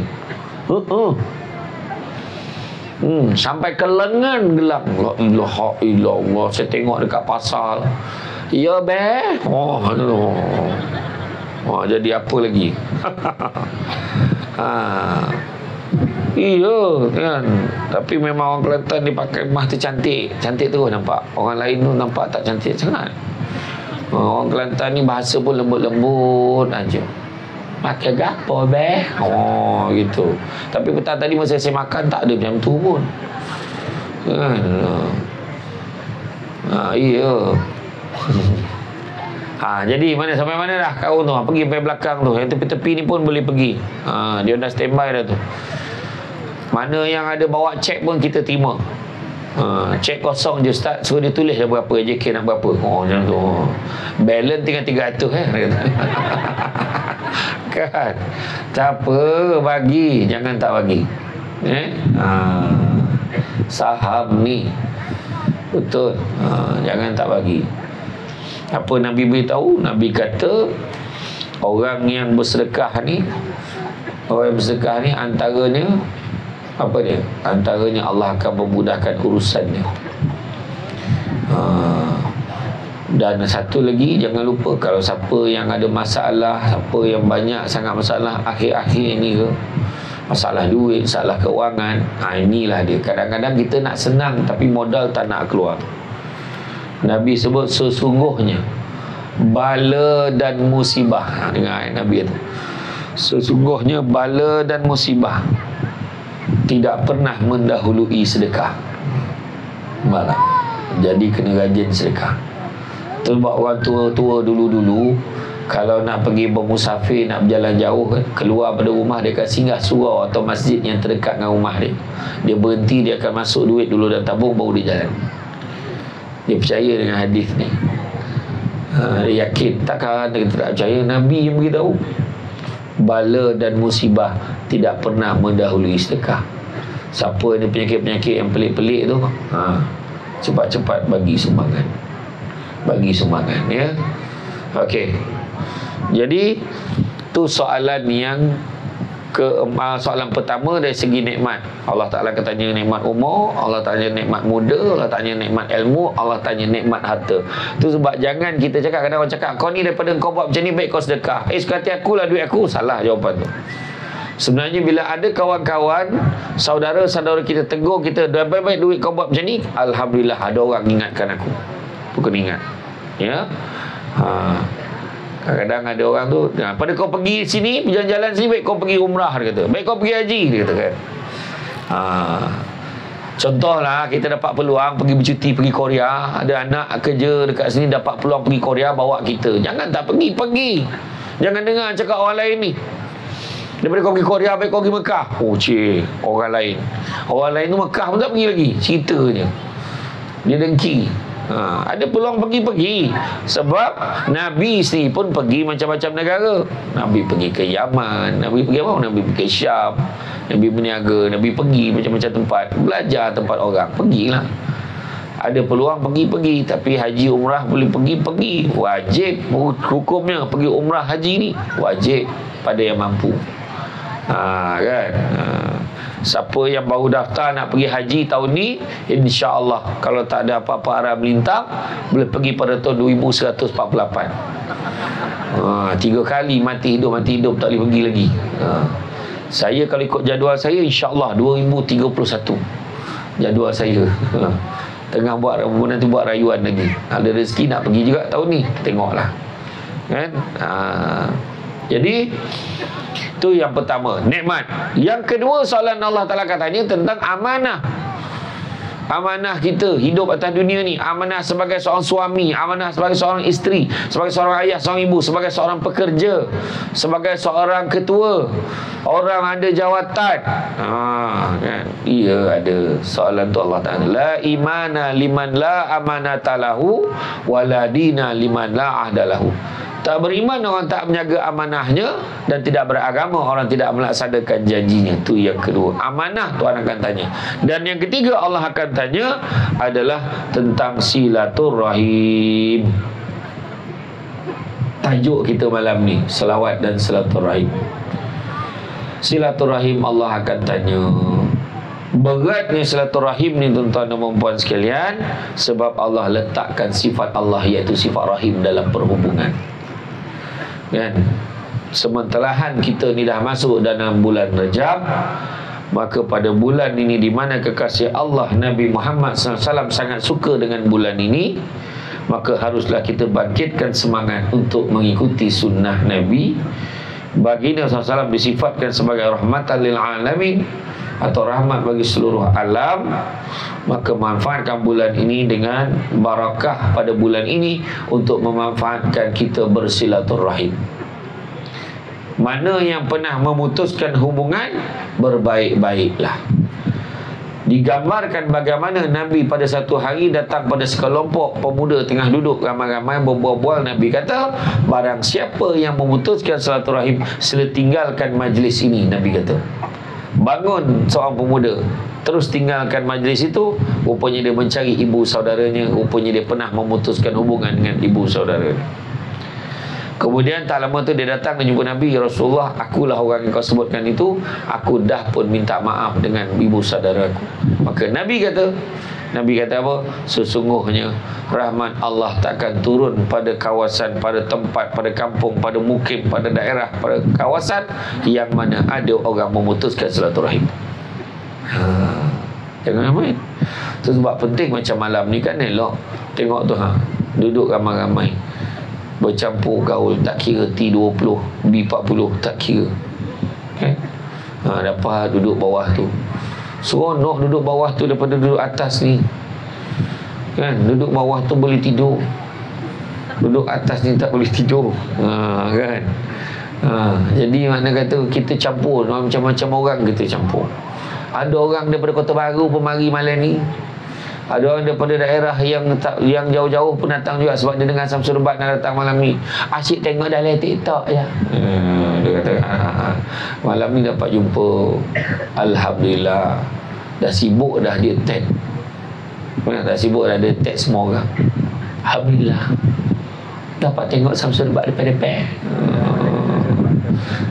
Sampai ke lengan gelang. La ilaha illallah. Saya tengok dekat pasar. Ya be. Jadi apa lagi? Iya kan. Tapi memang orang Kelantan dia pakai emas tu cantik. Cantik terus nampak. Orang lain tu nampak tak cantik sangat. Orang Kelantan ni bahasa pun lembut-lembut aja. Pakai gapo be? Gitu. Tapi petang tadi masa saya makan tak ada macam tu pun. Kan. Iya. Jadi mana sampai mana dah kau tu? Pergi sampai belakang tu. Yang tepi-tepi ni pun boleh pergi. Dia dah standby dah tu. Mana yang ada bawa cek pun kita terima. Cek kosong je Ustaz, suruh dia tulis dah berapa JK nak berapa. Macam tu. Balance tinggal 300 kan. Tak apa, bagi, jangan tak bagi. Saham ni betul. Jangan tak bagi. Apa Nabi beritahu? Nabi kata orang yang bersedekah ni, antaranya apa dia? Antaranya Allah akan memudahkan urusannya. Dan satu lagi, jangan lupa, kalau siapa yang ada masalah, siapa yang banyak sangat masalah akhir-akhir ni ke, masalah duit, masalah keuangan, inilah dia. Kadang-kadang kita nak senang tapi modal tak nak keluar. Nabi sebut sesungguhnya bala dan musibah. Dengar Nabi itu. Sesungguhnya bala dan musibah tidak pernah mendahului sedekah. Malah. Jadi kena rajin sedekah. Sebab orang tua-tua dulu-dulu kalau nak pergi bermusafir, nak berjalan jauh, keluar pada rumah dia akan singgah surau atau masjid yang terdekat dengan rumah dia. Dia berhenti, dia akan masuk duit dulu dan tabung, baru dia jalan. Dia percaya dengan hadis ni. Dia yakin. Takkan dia tak percaya? Nabi yang beritahu bala dan musibah tidak pernah mendahului sedekah. Siapa ada penyakit-penyakit yang pelik-pelik tu, cepat-cepat bagi sumbangan. Bagi sumbangan, ya. Okey. Jadi tu soalan yang soalan pertama dari segi nikmat. Allah Ta'ala akan tanya nikmat umur, Allah tanya nikmat muda, Allah tanya nikmat ilmu, Allah tanya nikmat harta. Tu sebab jangan kita cakap, kadang orang cakap kau ni daripada kau buat macam ni baik kau sedekah. Suka hati aku lah duit aku. Salah jawapan tu. Sebenarnya bila ada kawan-kawan, saudara-saudara kita tegur kita, baik-baik duit kau buat macam ni, alhamdulillah ada orang ingatkan aku. Bukan ingat. Ya. Kadang-kadang ada orang tu, pada kau pergi sini, jalan-jalan sini, baik kau pergi umrah, dia kata. Baik kau pergi haji, dia kata kan. Contohlah, kita dapat peluang pergi bercuti, pergi Korea. Ada anak kerja dekat sini, dapat peluang pergi Korea, bawa kita. Jangan tak pergi. Jangan dengar cakap orang lain ni. Daripada kau pergi Korea, baik kau pergi Mekah. Orang lain. Orang lain tu Mekah pun tak pergi lagi. Ceritanya. Dia dengki. Ada peluang pergi. Sebab Nabi sendiri pun pergi macam-macam negara. Nabi pergi ke Yaman, Nabi pergi apa? Nabi pergi ke Syam, Nabi berniaga, Nabi pergi macam-macam tempat, belajar tempat orang. Pergilah. Ada peluang pergi. Tapi haji umrah boleh pergi. Wajib hukumnya pergi umrah haji ni wajib pada yang mampu. Kan. Siapa yang baru daftar nak pergi haji tahun ni, insya-Allah kalau tak ada apa-apa arah melintang, boleh pergi pada tahun 2148. 3 kali mati hidup tak boleh pergi lagi. Saya kalau ikut jadual saya, insya-Allah 2031 jadual saya. Tengah nanti buat rayuan lagi. Ada rezeki nak pergi juga tahun ni, tengoklah. Kan? Jadi itu yang pertama, nikmat. Yang kedua, soalan Allah Ta'ala katanya tentang amanah. Amanah kita hidup atas dunia ni. Amanah sebagai seorang suami, amanah sebagai seorang isteri, sebagai seorang ayah, seorang ibu, sebagai seorang pekerja, sebagai seorang ketua, orang ada jawatan. Kan? Iya, ada soalan tu Allah Ta'ala. La imana liman la amanata lahu, wala dina liman la ahdalahu. Tak beriman orang tak menjaga amanahnya, dan tidak beragama orang tidak melaksanakan janjinya. Itu yang kedua. Amanah Tuhan akan tanya. Dan yang ketiga Allah akan tanya adalah tentang silaturrahim. tajuk kita malam ni, selawat dan silaturahim. Silaturahim Allah akan tanya. Beratnya silaturahim ni tuan-tuan dan puan sekalian, sebab Allah letakkan sifat Allah, iaitu sifat rahim dalam perhubungan. Kan? Sementelahan kita ni dah masuk dalam bulan Rajab, maka pada bulan ini di mana kekasih Allah Nabi Muhammad SAW sangat suka dengan bulan ini, maka haruslah kita bangkitkan semangat untuk mengikuti sunnah Nabi. Baginda SAW disifatkan sebagai rahmatan lil alamin, atau rahmat bagi seluruh alam. Maka manfaatkan bulan ini dengan barakah pada bulan ini untuk memanfaatkan kita bersilaturahim. Mana yang pernah memutuskan hubungan, berbaik-baiklah. Digambarkan bagaimana Nabi pada satu hari datang pada sekelompok pemuda tengah duduk ramai-ramai berbual-bual. Nabi kata, barang siapa yang memutuskan silaturahim, sila tinggalkan majlis ini. Nabi kata, bangun seorang pemuda, terus tinggalkan majlis itu. Rupanya dia mencari ibu saudaranya. Rupanya dia pernah memutuskan hubungan dengan ibu saudaranya. Kemudian tak lama tu dia datang dan jumpa Nabi. Ya Rasulullah, akulah orang yang kau sebutkan itu. Aku dah pun minta maaf dengan ibu saudara aku. Maka Nabi kata apa? Sesungguhnya rahmat Allah takkan turun pada kawasan, pada tempat, pada kampung, pada mukim, pada daerah, pada kawasan yang mana ada orang memutuskan silaturahim. Jangan main. Itu sebab penting macam malam ni kan elok. Tengok tu duduk ramai-ramai, bercampur gaul, tak kira T20, B40, tak kira. Dapat duduk bawah tu. Seronok duduk bawah tu daripada duduk atas ni. Kan? Duduk bawah tu boleh tidur, duduk atas ni tak boleh tidur. Kan? Jadi mana kata kita campur, macam-macam orang kita campur. Ada orang daripada Kota Baru pun mari malam ni. Ada orang daripada daerah yang jauh-jauh pun datang juga, sebab dia dengar Samsul Bat nak datang malam ni. Asyik tengok dalam TikTok je. Dia kata malam ni dapat jumpa. Alhamdulillah. Dah sibuk dah dia tag. Dah sibuk dah dia tag semua orang. Alhamdulillah. Dapat tengok Samsul Bat depan-depan.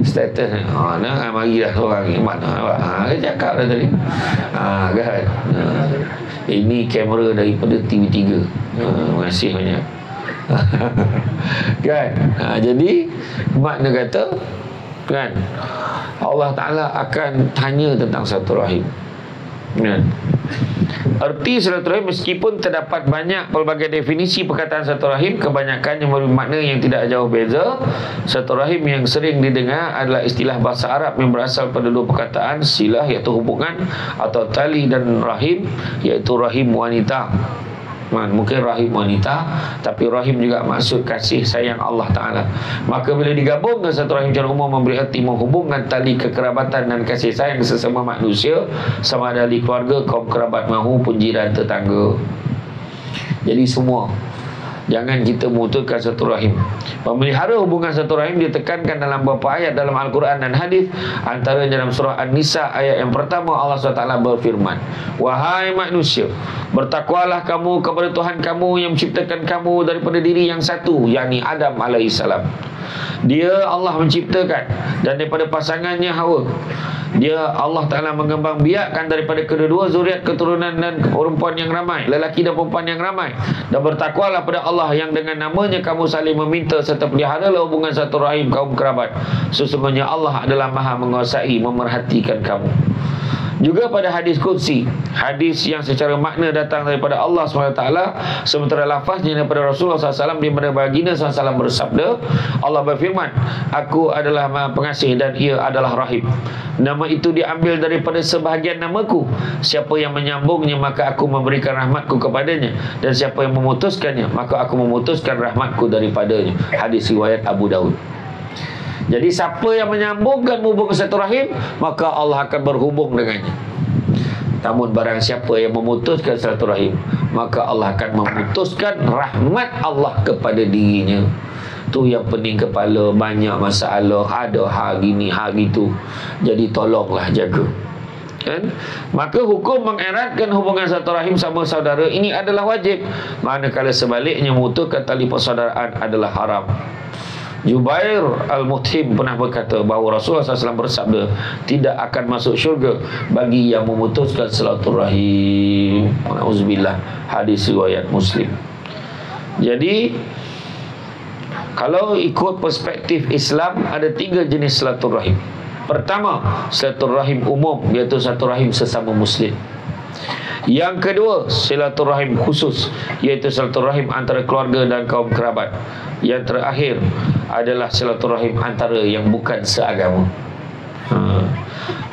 Status nak mari dah seorang ni. Mana dia cakap dah tadi. Kan. Ini kamera daripada TV3. Terima kasih banyak. Kan? Jadi makna kata kan, Allah Ta'ala akan tanya tentang silaturahim. Kan? Erti silaturahim, meskipun terdapat banyak pelbagai definisi perkataan silaturahim, kebanyakannya memberi makna yang tidak jauh beza. Silaturahim yang sering didengar adalah istilah bahasa Arab yang berasal pada dua perkataan, silah iaitu hubungan, atau tali, dan rahim iaitu rahim wanita. Mungkin rahim wanita, tapi rahim juga maksud kasih sayang Allah Ta'ala. Maka bila digabungkan satu rahim secara umum memberi erti menghubungkan tali kekerabatan dan kasih sayang sesama manusia, sama ada ahli keluarga, kaum kerabat maupun jiran tetangga. Jadi semua, jangan kita memutuskan satu rahim. Memelihara hubungan satu rahim ditekankan dalam beberapa ayat dalam Al-Quran dan hadis. Antaranya dalam surah An-Nisa ayat yang pertama, Allah SWT berfirman, wahai manusia, bertakwalah kamu kepada Tuhan kamu yang menciptakan kamu daripada diri yang satu, yakni Adam alaihissalam. Dia Allah menciptakan, dan daripada pasangannya Hawa. Dia Allah Ta'ala mengembang biakkan daripada kedua-dua zuriat keturunan dan perempuan yang ramai, lelaki dan perempuan yang ramai. Dan bertakwalah pada Allah yang dengan namanya kamu saling meminta, serta peliharalah hubungan satu rahim kaum kerabat. Sesungguhnya Allah adalah maha menguasai, memerhatikan kamu. Juga pada hadis Qudsi, hadis yang secara makna datang daripada Allah SWT, sementara lafaznya daripada Rasulullah SAW, di mana baginda SAW bersabda, Allah berfirman, aku adalah maha pengasih dan ia adalah rahim. Nama itu diambil daripada sebahagian namaku. Siapa yang menyambungnya, maka aku memberikan rahmatku kepadanya, dan siapa yang memutuskannya, maka aku memutuskan rahmatku daripadanya. Hadis riwayat Abu Daud. Jadi siapa yang menyambungkan hubungan satu rahim, maka Allah akan berhubung dengannya. Namun barang siapa yang memutuskan satu rahim, maka Allah akan memutuskan rahmat Allah kepada dirinya. Tu yang pening kepala, banyak masalah, ada hari ni hari tu. Jadi tolonglah jaga. Kan? Maka hukum mengeratkan hubungan satu rahim sama saudara ini adalah wajib, manakala sebaliknya memutuskan tali persaudaraan adalah haram. Jubair Al-Mut'im pernah berkata bahawa Rasulullah SAW bersabda, tidak akan masuk syurga bagi yang memutuskan silaturahim. Auzubillah. Hadis riwayat Muslim. Jadi kalau ikut perspektif Islam, ada 3 jenis silaturahim. Pertama, silaturahim umum, iaitu silaturahim sesama Muslim. Yang kedua, silaturahim khusus, iaitu silaturahim antara keluarga dan kaum kerabat. Yang terakhir adalah silaturahim antara yang bukan seagama.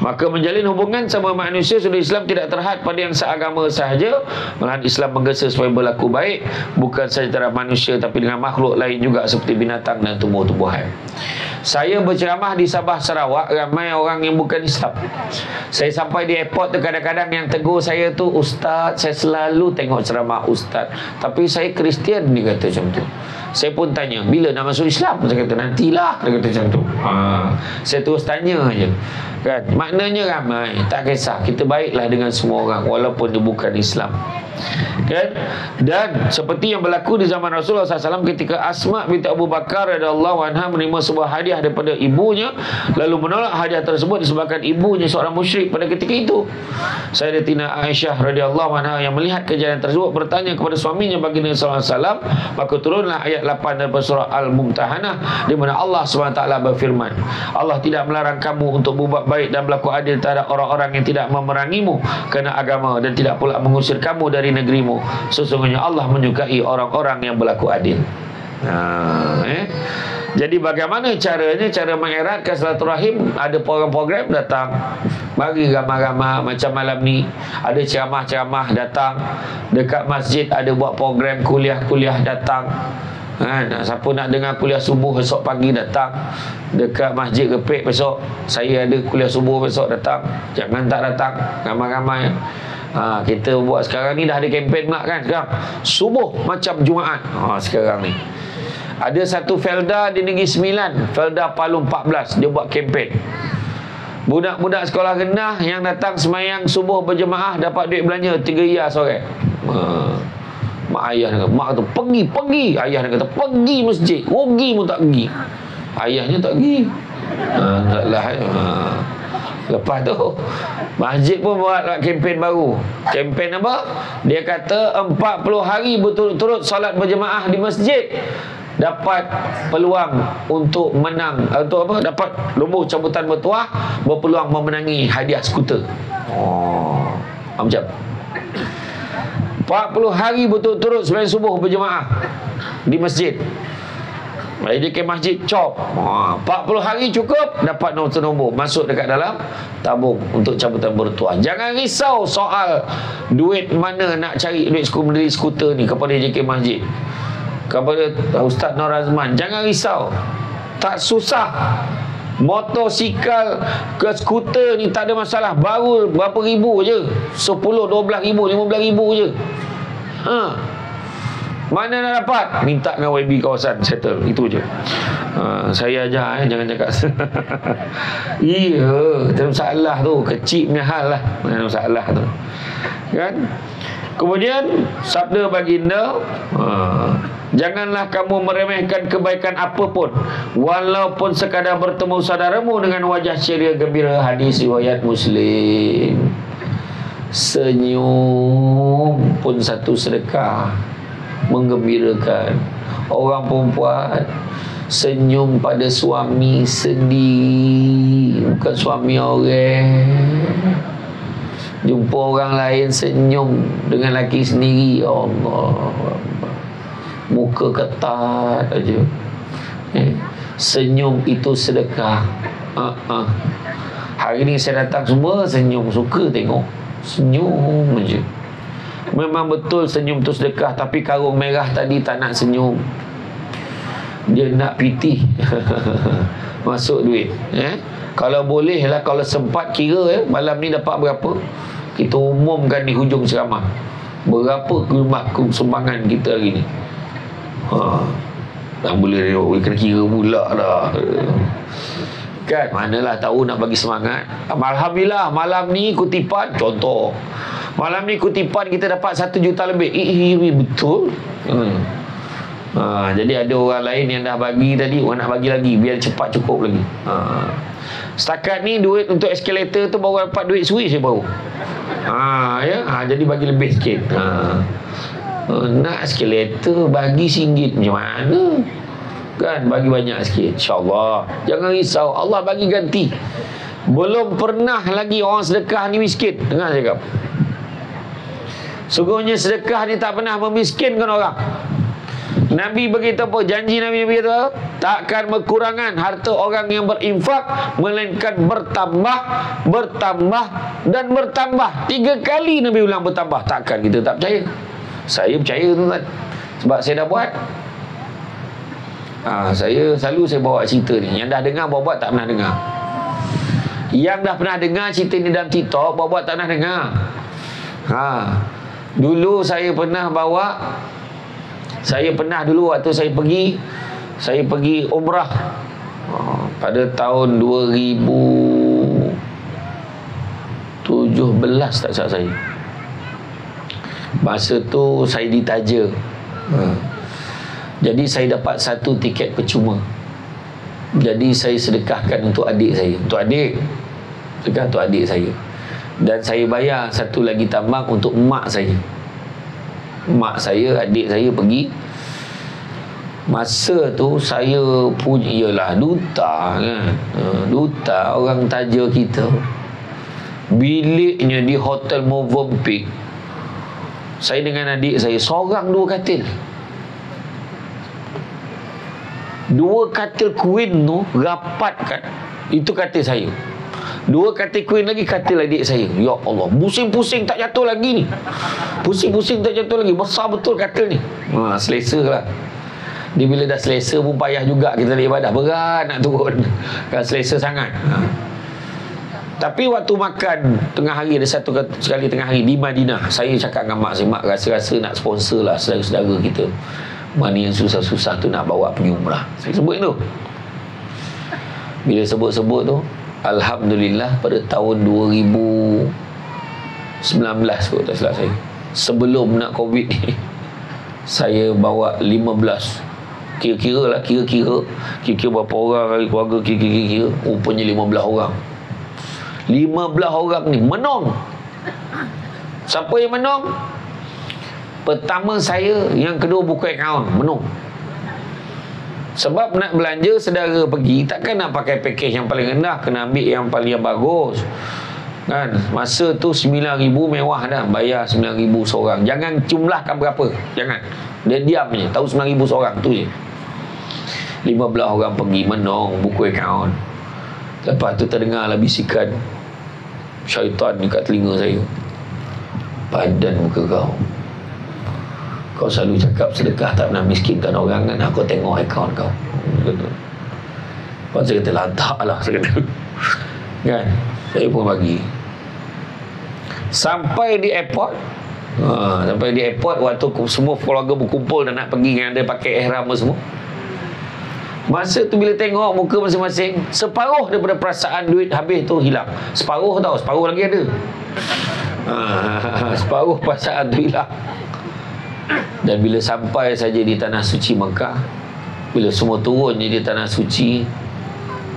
Maka menjalin hubungan sama manusia sudah Islam tidak terhad pada yang seagama sahaja, malahan Islam menggesa supaya berlaku baik bukan sahaja terhadap manusia tapi dengan makhluk lain juga seperti binatang dan tumbuh-tumbuhan. Saya berceramah di Sabah, Sarawak, ramai orang yang bukan Islam. Saya sampai di airport tu, kadang-kadang yang tegur saya tu, "Ustaz, saya selalu tengok ceramah Ustaz, tapi saya Kristian," dia kata macam tu. Saya pun tanya, "Bila nak masuk Islam?" Saya kata, "Nantilah," dia kata macam tu. Saya terus tanya je, kan? Maknanya ramai, tak kisah, kita baiklah dengan semua orang walaupun dia bukan Islam, kan? Dan seperti yang berlaku di zaman Rasulullah SAW ketika Asma binti Abu Bakar radhiyallahu anha menerima sebuah hadiah daripada ibunya, lalu menolak hadiah tersebut disebabkan ibunya seorang musyrik pada ketika itu. Sayyidatina Aisyah radhiyallahu anha yang melihat kejadian tersebut bertanya kepada suaminya baginda sallallahu alaihi wasallam, maka turunlah ayat 8 daripada surah Al-Mumtahanah di mana Allah SWT berfirman, Allah tidak melarang kamu untuk berbuat baik dan berlaku adil terhadap orang-orang yang tidak memerangimu kerana agama dan tidak pula mengusir kamu dari negerimu. Sesungguhnya Allah menyukai orang-orang yang berlaku adil. Jadi bagaimana caranya? Cara mengeratkan silaturahim, ada program-program datang, bagi ramai-ramai macam malam ni ada ceramah-ceramah datang, dekat masjid ada buat program kuliah-kuliah datang. Siapa nak dengar kuliah subuh esok pagi datang, dekat masjid Repek besok saya ada kuliah subuh besok datang, jangan tak datang, ramai-ramai. Kita buat sekarang ni dah ada kempen pula kan sekarang, subuh macam Jumaat. Sekarang ni ada satu Felda di Negeri Sembilan, Felda Palu 14, dia buat kempen. Budak-budak sekolah rendah yang datang semayang subuh berjemaah dapat duit belanja 3 riyal sore. Mak ayah kata, mak kata pergi. Ayah kata pergi masjid, rugi pun tak pergi. Ayahnya tak pergi. Lepas tu masjid pun buat kempen baru. Kempen apa? Dia kata 40 hari berturut-turut solat berjemaah di masjid dapat peluang untuk menang, untuk apa? Dapat lomba cabutan bertuah, berpeluang memenangi hadiah skuter. Macam 40 hari berturut-turut sembahyang subuh berjemaah di masjid. Dia ke masjid cop. 40 hari cukup, dapat nombor masuk dekat dalam tabung untuk cabutan bertuah. Jangan risau soal duit mana nak cari duit beli skuter ni kepada JK Masjid, kepada Ustaz Nur Azman. Jangan risau, tak susah. Motosikal ke skuter ni tak ada masalah, baru berapa ribu je, 10, 12 ribu, 15 ribu je. Mana nak dapat? Minta dengan YB kawasan, settle. Itu je. Saya ajar, jangan cakap. Iya, tak ada masalah tu, kecil punya hal lah, tak ada masalah tu, kan? Kemudian sabda baginda, janganlah kamu meremehkan kebaikan apapun walaupun sekadar bertemu saudaramu dengan wajah ceria gembira. Hadis riwayat Muslim. Senyum pun satu sedekah, menggembirakan. Orang perempuan senyum pada suami sedih, bukan suami orang. Jumpa orang lain senyum dengan laki sendiri, Allah, muka ketat aja. Senyum itu sedekah. Hari ni saya datang semua senyum, suka tengok senyum aja. Memang betul senyum tu sedekah, tapi karung merah tadi tak nak senyum, dia nak pitih. Masuk duit. Kalau boleh lah, kalau sempat kira malam ni dapat berapa, kita umumkan di hujung ceramah berapa sumbangan kita hari ni. Tak boleh kena kira pula dah, kan? Manalah tahu nak bagi semangat. Alhamdulillah malam ni kutipan, contoh malam ni kutipan kita dapat 1 juta lebih. Betul. Jadi ada orang lain yang dah bagi tadi, orang nak bagi lagi biar cepat cukup lagi. Setakat ni duit untuk eskalator tu baru dapat duit suih saya baru. Jadi bagi lebih sikit. Nak eskalator bagi RM1 macam mana? Kan bagi banyak sikit. InsyaAllah. Jangan risau, Allah bagi ganti. Belum pernah lagi orang sedekah ni miskin. Dengar saya cakap. Sungguhnya sedekah ni tak pernah memiskinkan orang. Nabi beritahu apa? Janji Nabi beritahu takkan berkurangan harta orang yang berinfak, melainkan bertambah, bertambah dan bertambah. 3 kali Nabi ulang bertambah. Takkan kita tak percaya? Saya percaya tuan-tuan. Sebab saya dah buat. Saya selalu bawa cerita ni. Yang dah dengar buat tak pernah dengar. Yang dah pernah dengar cerita ni dalam TikTok, buat tak pernah dengar. Dulu saya pernah bawa. Saya pernah dulu waktu saya pergi umrah pada tahun 2017 tak salah saya. Masa tu saya ditaja. Jadi saya dapat 1 tiket percuma. Jadi saya sedekahkan untuk adik saya. Sedekah untuk adik saya. Dan saya bayar 1 lagi tambang untuk mak saya. Mak saya, adik saya pergi. Masa tu saya punya, ialah duta kan. Duta orang taja kita. Biliknya di Hotel Movenpick. Saya dengan adik saya seorang 2 katil. 2 katil queen tu rapat kan. Itu katil saya. 2 katil queen lagi, katil adik saya. Ya Allah, pusing-pusing tak jatuh lagi ni. Pusing-pusing tak jatuh lagi. Besar betul katil ni. Selesa lah. Dia bila dah selesa pun payah juga kita nak ibadah. Berat nak turun. Kan selesa sangat. Tapi waktu makan tengah hari, ada satu sekali tengah hari di Madinah, saya cakap dengan mak saya, mak rasa-rasa nak sponsor lah saudara-saudara kita. Mana yang susah-susah tu nak bawa pergi umrah. Saya sebut tu. Bila sebut-sebut tu, alhamdulillah pada tahun 2019 kot tak salah saya, sebelum nak Covid ni, saya bawa 15, kira-kira berapa orang kali keluarga, kira-kira rupanya 15 orang. 15 orang ni menang. Siapa yang menang? Pertama saya, yang kedua buka akaun, menang. Sebab nak belanja saudara pergi, takkan nak pakai package yang paling rendah, kena ambil yang paling bagus kan. Masa tu 9,000 mewah dah, bayar 9,000 seorang. Jangan jumlahkan berapa, jangan, dia diam je, tahu 9,000 seorang tu je. 15 orang pergi menang, buku akaun. Lepas tu terdengarlah bisikan syaitan dekat telinga saya, padan muka kau selalu cakap sedekah tak pernah miskinkan orang kan, aku tengok akaun kau. Lepas saya kata lantak lah, saya kata kan. Saya pun bagi. Sampai di airport, waktu semua keluarga berkumpul dan nak pergi, yang ada pakai ihram semua. Masa tu bila tengok muka masing-masing, separuh daripada perasaan duit habis tu hilang. Separuh tau, separuh lagi ada. Separuh perasaan tu hilang. Dan bila sampai saja di tanah suci Mekah, bila semua turun di tanah suci,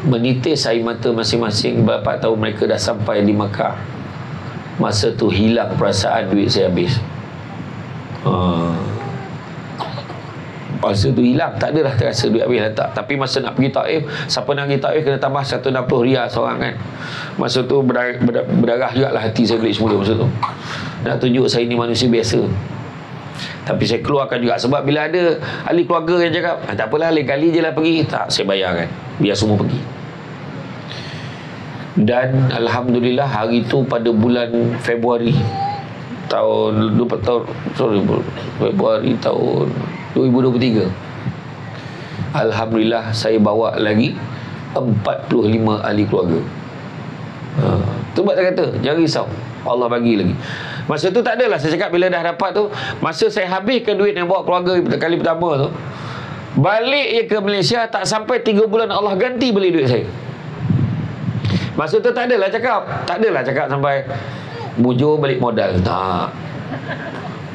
menitis air mata masing-masing, berapa tahu mereka dah sampai di Mekah. Masa tu hilang perasaan duit saya habis. Masa tu hilang, tak adalah terasa duit habis tak. Tapi masa nak pergi Taif, siapa nak pergi Taif kena tambah 160 riyal seorang kan. Masa tu berdarah juga lah hati saya balik semula masa tu. Nak tunjuk saya ni manusia biasa. Tapi saya keluarkan juga, sebab bila ada ahli keluarga yang cakap tak apalah, lain kali je lah pergi, tak, saya bayarkan, biar semua pergi. Dan alhamdulillah hari tu pada bulan Februari tahun Februari tahun 2023, alhamdulillah saya bawa lagi 45 ahli keluarga. Tu buat saya kata jangan risau, Allah bagi lagi. Masa tu tak adalah saya cakap, bila dah dapat tu, masa saya habiskan duit yang bawa keluarga kali pertama tu, balik je ke Malaysia, tak sampai 3 bulan Allah ganti beli duit saya. Masa tu tak adalah cakap sampai bujur balik modal, tak.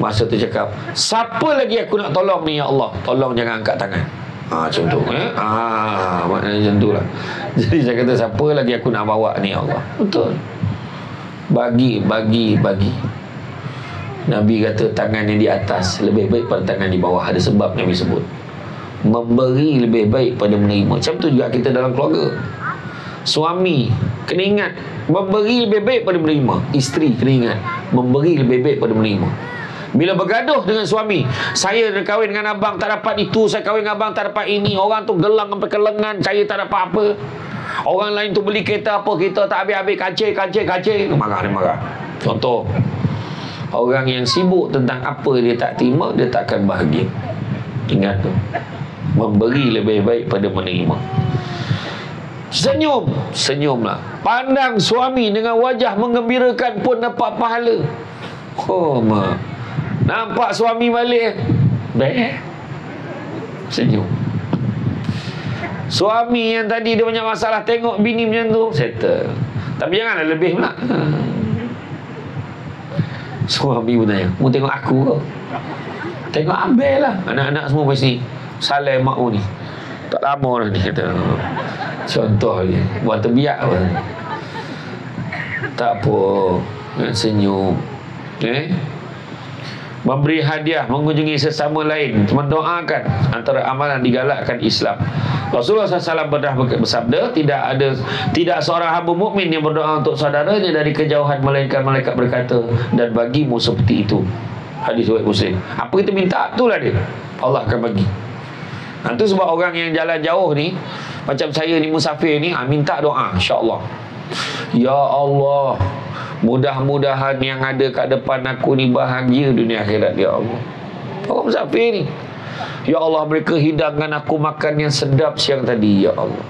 Masa tu cakap, siapa lagi aku nak tolong ni ya Allah? Tolong jangan angkat tangan. Macam tu. Maknanya macam tu lah. Jadi saya kata, siapa lagi aku nak bawa ni ya Allah? Betul. Bagi. Nabi kata tangan yang di atas lebih baik pada tangan di bawah. Ada sebab Nabi sebut. Memberi lebih baik pada menerima. Macam tu juga kita dalam keluarga. Suami kena ingat, memberi lebih baik pada menerima. Isteri kena ingat, memberi lebih baik pada menerima. Bila bergaduh dengan suami, saya nak kahwin dengan abang tak dapat itu, saya kahwin dengan abang tak dapat ini, orang tu gelang sampai ke lengan, saya tak dapat apa, orang lain tu beli kereta apa, kita tak habis-habis, kacir, marah. Contoh, orang yang sibuk tentang apa dia tak terima, dia tak akan bahagia. Ingat tu, memberi lebih baik pada menerima. Senyumlah. Pandang suami dengan wajah menggembirakan pun dapat pahala. Nampak suami balik, senyum. Suami yang tadi dia banyak masalah, tengok bini macam tu, settle. Tapi janganlah lebih pula. Suami pun tanya, mu tengok aku ke? Tengok Abel lah. Anak-anak semua pasti Saleh mak ni tak lama dah ni, kata. Contoh dia buat terbiak apa. Tak apa, senyum. Memberi hadiah, mengunjungi sesama lain, mendoakan, antara amalan digalakkan Islam. Rasulullah SAW pernah bersabda, tidak seorang hamba mukmin yang berdoa untuk saudaranya dari kejauhan, melainkan malaikat berkata, dan bagimu seperti itu. Hadis riwayat Muslim. Apa kita minta, itulah dia, Allah akan bagi. Itu sebab orang yang jalan jauh ni, macam saya ni musafir ni, minta doa, insya-Allah. Ya Allah, mudah-mudahan yang ada kat depan aku ni bahagia dunia akhirat, ya Allah. Orang musafir ni, ya Allah, mereka hidangkan aku makan yang sedap siang tadi, ya Allah.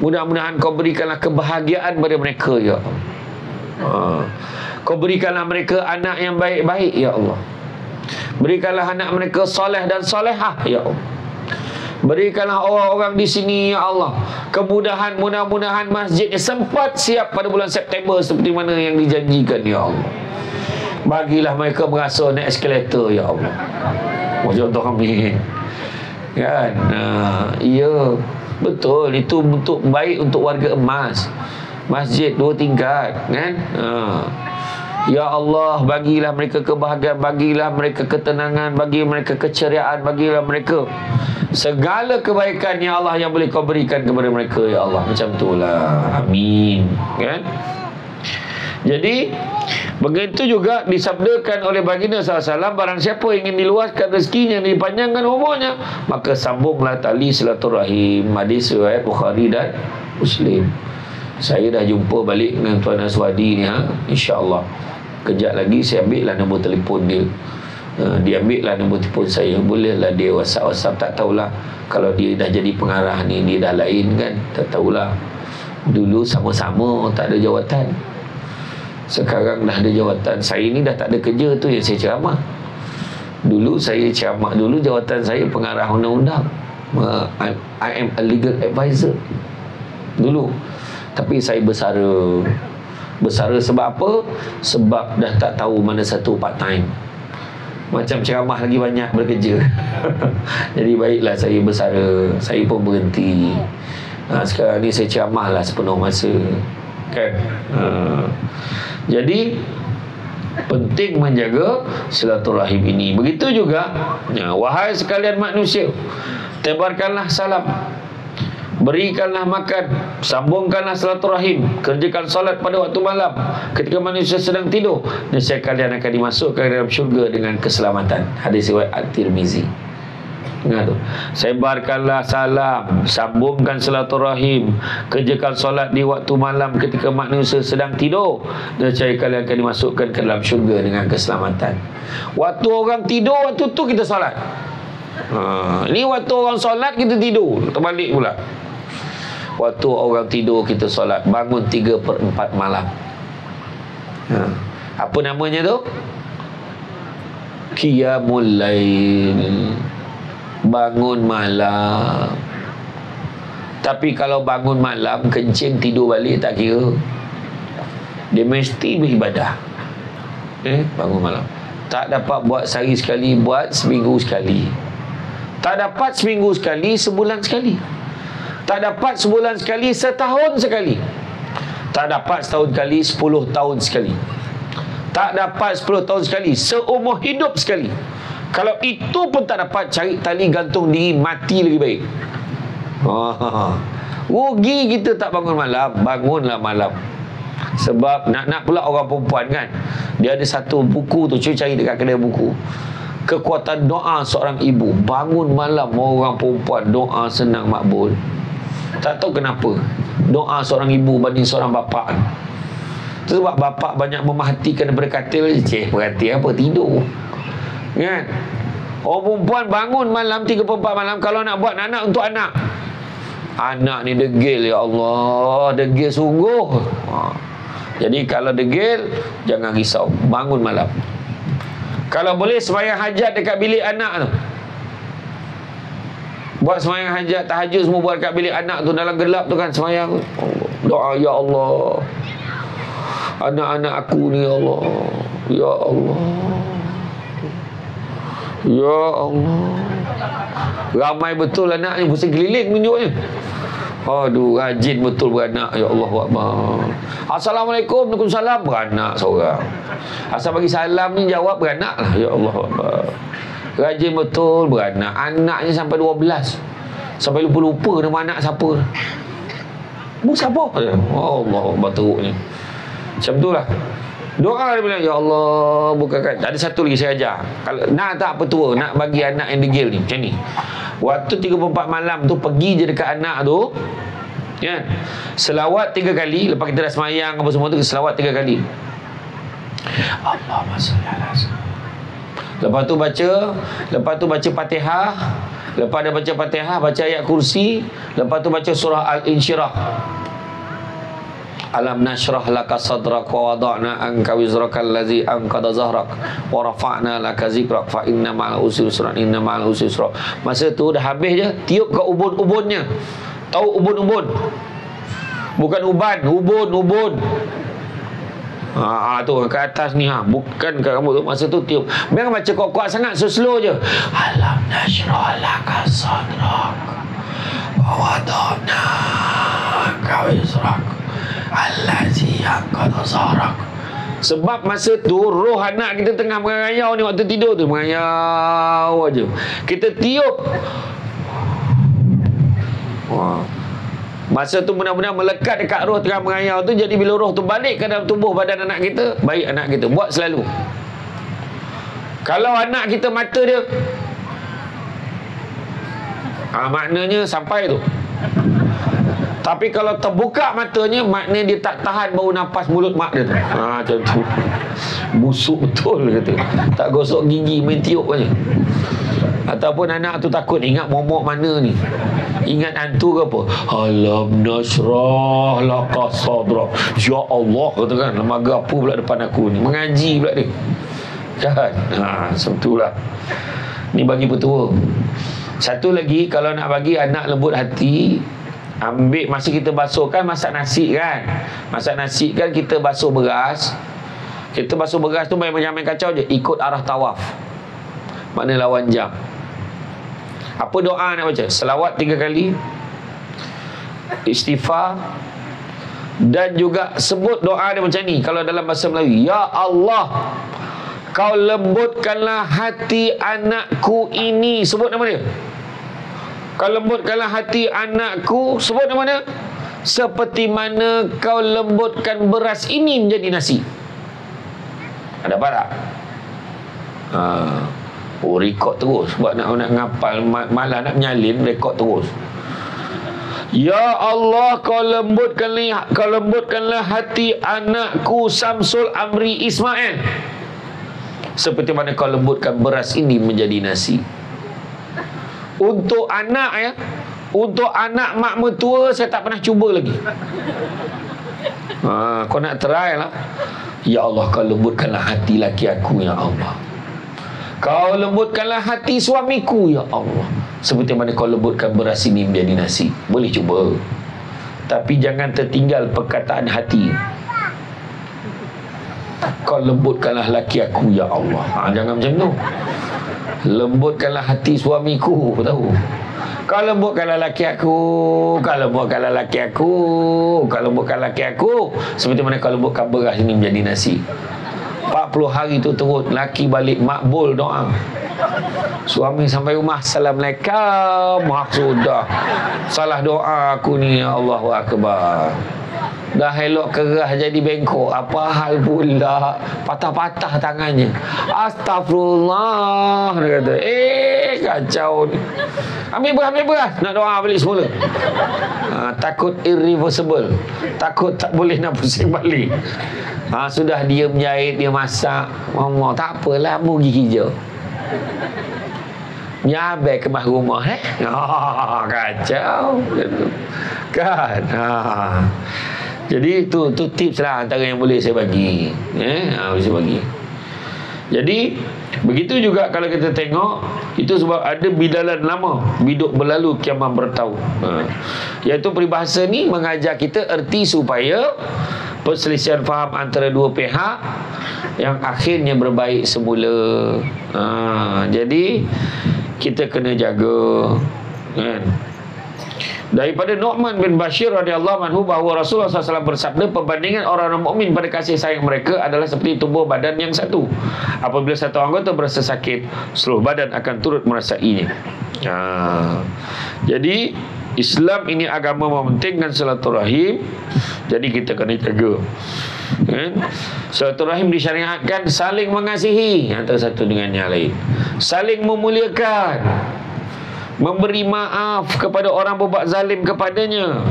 Mudah-mudahan kau berikanlah kebahagiaan pada mereka, ya Allah. Kau berikanlah mereka anak yang baik-baik, ya Allah. Berikanlah anak mereka soleh dan solehah, ya Allah. Berikanlah orang-orang di sini, ya Allah, kemudahan, mudah-mudahan masjidnya sempat siap pada bulan September seperti mana yang dijanjikan, ya Allah. Bagilah mereka merasa naik eskalator, ya Allah. Contoh kami kan, ya, betul, itu untuk baik untuk warga emas. Masjid 2 tingkat kan. Ya Allah, bagilah mereka kebahagiaan, bagilah mereka ketenangan, bagi mereka keceriaan, bagilah mereka segala kebaikan, ya Allah, yang boleh kau berikan kepada mereka, ya Allah. Macam itulah. Amin. Kan? Jadi begitu juga disabdakan oleh baginda SAW, barang siapa ingin diluaskan rezekinya, dipanjangkan umurnya, maka sambunglah tali silaturahim. Hadis riwayat Bukhari dan Muslim. Saya dah jumpa balik dengan Tuan Aswadi ni, insya-Allah. Kejap lagi saya ambil lah nombor telefon dia. Dia ambil lah nombor telefon saya. Bolehlah dia WhatsApp, tak tahulah. Kalau dia dah jadi pengarah ni, dia dah lain kan, tak tahulah. Dulu sama-sama tak ada jawatan, sekarang dah ada jawatan. Saya ni dah tak ada kerja tu yang saya ceramah. Dulu saya ceramah, dulu jawatan saya pengarah undang-undang. I am a legal advisor dulu. Tapi saya bersara sebab apa? Sebab dah tak tahu mana satu part time. Macam ceramah lagi banyak bekerja. Jadi baiklah saya bersara, saya pun berhenti. Sekarang ni saya ceramah lah sepenuh masa kan. Jadi penting menjaga silaturahim ini. Begitu juga, wahai sekalian manusia, tebarkanlah salam, berikanlah makan, sambungkanlah silaturahim, kerjakan solat pada waktu malam ketika manusia sedang tidur, nescaya kalian akan dimasukkan dalam syurga dengan keselamatan. Hadis riwayat At-Tirmizi. Ingat tu, sebarkanlah salam, sambungkan silaturahim, kerjakan solat di waktu malam ketika manusia sedang tidur, nescaya kalian akan dimasukkan ke dalam syurga dengan keselamatan. Waktu orang tidur, waktu tu kita solat. Ini waktu orang solat kita tidur, terbalik pula. Waktu orang tidur kita solat, bangun 3/4 malam. Apa namanya tu? Qiyamul Lail, bangun malam. Tapi kalau bangun malam kencing tidur balik tak kira, dia mesti beribadah. Bangun malam. Tak dapat buat sehari sekali, buat seminggu sekali. Tak dapat seminggu sekali, sebulan sekali. Tak dapat sebulan sekali, setahun sekali. Tak dapat setahun sekali, 10 tahun sekali. Tak dapat 10 tahun sekali, seumur hidup sekali. Kalau itu pun tak dapat, cari tali gantung diri, mati lagi baik. Rugi kita tak bangun malam. Bangunlah malam. Sebab nak pula orang perempuan kan, dia ada satu buku tu, cuba cari dekat kedai buku, kekuatan doa seorang ibu. Bangun malam orang perempuan, doa senang makbul. Tak tahu kenapa doa seorang ibu banding seorang bapa. Sebab bapa banyak memerhatikan daripada katil. Perhati apa? Tidur kan. Orang perempuan bangun malam 3/4 malam kalau nak buat anak untuk anak. Anak ni degil, ya Allah, degil sungguh. Jadi kalau degil, jangan risau, bangun malam. Kalau boleh sembahyang hajat dekat bilik anak tu. Buat sembahyang hajat, tahajud semua buat dekat bilik anak tu, dalam gelap tu kan sembahyang. Doa, ya Allah, anak-anak aku ni, ya Allah, ya Allah, ya Allah. Ramai betul anak ni, pusing keliling tunjuknya. Aduh, rajin betul beranak. Ya Allah Akbar. Assalamualaikum, Waalaikumsalam, beranak seorang. Asal bagi salam ni jawab, beranak lah. Ya Allah Akbar. Rajin betul beranak. Anaknya sampai 12. Sampai lupa-lupa nama anak siapa. Bu siapa? Oh Allah Akbar, teruknya. Macam tu lah. Doa dia bilang, ya Allah, bukakan. Ada satu lagi saya ajar. Kalau nak tak petua, nak bagi anak yang degil ni, macam ni. Waktu 3/4 malam tu, pergi je dekat anak tu, kan? Selawat 3 kali. Lepas kita dah semayang apa semua tu, selawat 3 kali. Allahumma salli ala sayyidina. Lepas tu baca Fatihah. Lepas dia baca Fatihah, baca ayat kursi. Lepas tu baca surah Al-Insyirah. Alam nashrah laka sadrak wa wada'na anka wizrakal ladzi anqadha zahrak wa rafa'na laka zikrak fa inna ma'al usri yusran inna ma'al usri yusra. Masa tu dah habis je, tiup ke ubun-ubunnya. Tahu ubun-ubun? Bukan uban, ubun. Tu ke atas ni, bukan kat rambut tu. Masa tu tiup. Jangan baca kuat-kuat sangat, slow je. Alam nashrah laka sadrak wa wada'na anka wizrak allazi anqadha zahrak. Sebab masa tu roh anak kita tengah mengayau ni, waktu tidur tu mengayau aja. Kita tiup. Masa tu benar-benar melekat dekat roh tengah mengayau tu. Jadi bila roh tu balik ke dalam tubuh badan anak kita, baik anak kita. Buat selalu. Kalau anak kita mata dia, maknanya sampai tu. Tapi kalau terbuka matanya, maknanya dia tak tahan bau nafas mulut mak dia tu. Macam tu. Busuk betul kata. Tak gosok gigi, main tiup aja. Ataupun anak tu takut, ingat momok mana ni, ingat hantu ke apa. Alam nashrah laka sadrak. Ya Allah, kata kan, lembaga apa pula depan aku ni, mengaji pula dia kan. Sebetulnya ni bagi petua. Satu lagi, kalau nak bagi anak lembut hati, ambil masa kita basuhkan, masak nasi kan. Masak nasi kan, kita basuh beras. Kita basuh beras tu main kacau je, ikut arah tawaf, makna lawan jam. Apa doa nak baca? Selawat 3 kali, istighfar, dan juga sebut doa dia macam ni. Kalau dalam bahasa Melayu, ya Allah, kau lembutkanlah hati anakku ini. Sebut nama dia. Kau lembutkanlah hati anakku. Sebut nama dia. Seperti mana kau lembutkan beras ini menjadi nasi. Ada apa tak? Rekod terus. Sebab nak ngapal, malah nak menyalin, rekod terus. Ya Allah, kau lembutkanlah hati anakku Samsul Amri Ismail, seperti mana kau lembutkan beras ini menjadi nasi. Untuk anak ya, untuk anak mak mertua saya tak pernah cuba lagi. Kau nak try lah. Ya Allah, kau lembutkanlah hati laki aku, ya Allah. Kau lembutkanlah hati suamiku, ya Allah, seperti mana kau lembutkan beras ini menjadi nasi. Boleh cuba, tapi jangan tertinggal perkataan hati. Kau lembutkanlah laki aku ya Allah. Jangan macam tu. Lembutkanlah hati suamiku, tahu. Kau lembutkanlah laki aku, kau lembutkanlah laki aku, kau lembutkan laki aku, seperti mana kau lembutkan beras ini menjadi nasi. 40 hari tu terus laki balik makbul doa. Suami sampai rumah, Assalamualaikum. Sudah salah doa aku ni, Allahu Akbar. Dah elok kerah jadi bengkok. Apa hal pula? Patah-patah tangannya. Astagfirullah. Dia kata, kacau ni. Ambil beras. Nak doa balik semula. Takut irreversible. Takut tak boleh nak pusing balik. Sudah dia menjahit, dia masak. Mama, tak apalah, mu pergi kerja. Nyabek kemas rumah kacau kan. Jadi tu tips lah antara yang boleh saya bagi. Boleh saya bagi. Jadi begitu juga kalau kita tengok, itu sebab ada bidalan lama, biduk berlalu kiamat bertahun. Iaitu peribahasa ni mengajar kita erti supaya perselisihan faham antara dua pihak yang akhirnya berbaik semula. Jadi kita kena jaga, kan? Daripada Nu'man bin Bashir radhiyallahu anhu bahawa Rasulullah SAW bersabda, perbandingan orang-orang mukmin pada kasih sayang mereka adalah seperti tubuh badan yang satu. Apabila satu anggota berasa sakit, seluruh badan akan turut merasainya. Jadi Islam ini agama mementingkan silaturahim. Jadi kita kena jaga, kan? Silaturahim disyariatkan saling mengasihi antara satu dengan yang lain, saling memuliakan, memberi maaf kepada orang berbuat zalim kepadanya,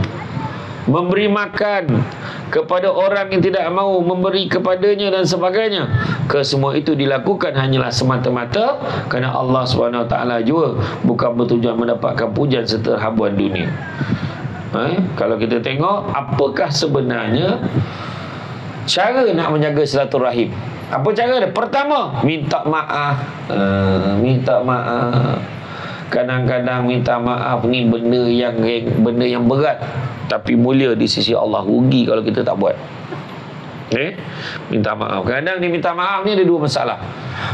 memberi makan kepada orang yang tidak mahu memberi kepadanya dan sebagainya. Kesemua itu dilakukan hanyalah semata-mata kerana Allah SWT jua, bukan bertujuan mendapatkan pujian serta habuan dunia. Kalau kita tengok, apakah sebenarnya cara nak menjaga silaturahim? Apa cara dia? Pertama, minta maaf. Minta maaf. Kadang-kadang minta maaf ni benda yang berat tapi mulia di sisi Allah. Rugi kalau kita tak buat. Minta maaf. Kadang ni minta maaf ni ada dua masalah.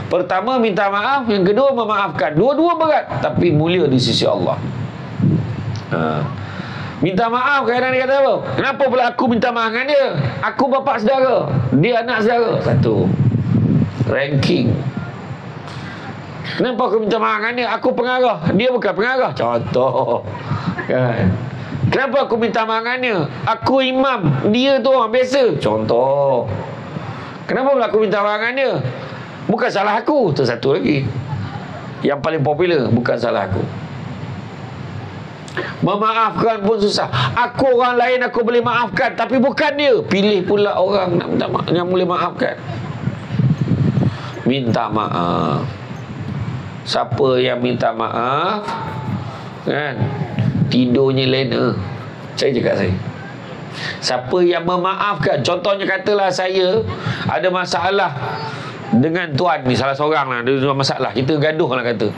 Pertama, minta maaf. Yang kedua, memaafkan. Dua-dua berat tapi mulia di sisi Allah. Minta maaf, kadang dia kata apa? Kenapa pula aku minta maaf dengan dia? Aku bapa saudara, dia anak saudara. Satu, ranking. Kenapa aku minta maaf dengan dia? Aku pengarah, dia bukan pengarah. Contoh, kan? Kenapa aku minta maaf dengan dia? Aku imam, dia tu orang biasa. Contoh. Kenapa pula aku minta maaf dengan dia? Bukan salah aku. Tu satu lagi, yang paling popular, bukan salah aku. Memaafkan pun susah. Aku orang lain aku boleh maafkan, tapi bukan dia. Pilih pula orang nak minta maaf, yang boleh maafkan. Minta maaf. Siapa yang minta maaf, kan, tidurnya lena. Saya cakap saya. Siapa yang memaafkan, contohnya katalah saya ada masalah dengan tuan ni, salah seorang lah, ada masalah, kita gaduh lah kata.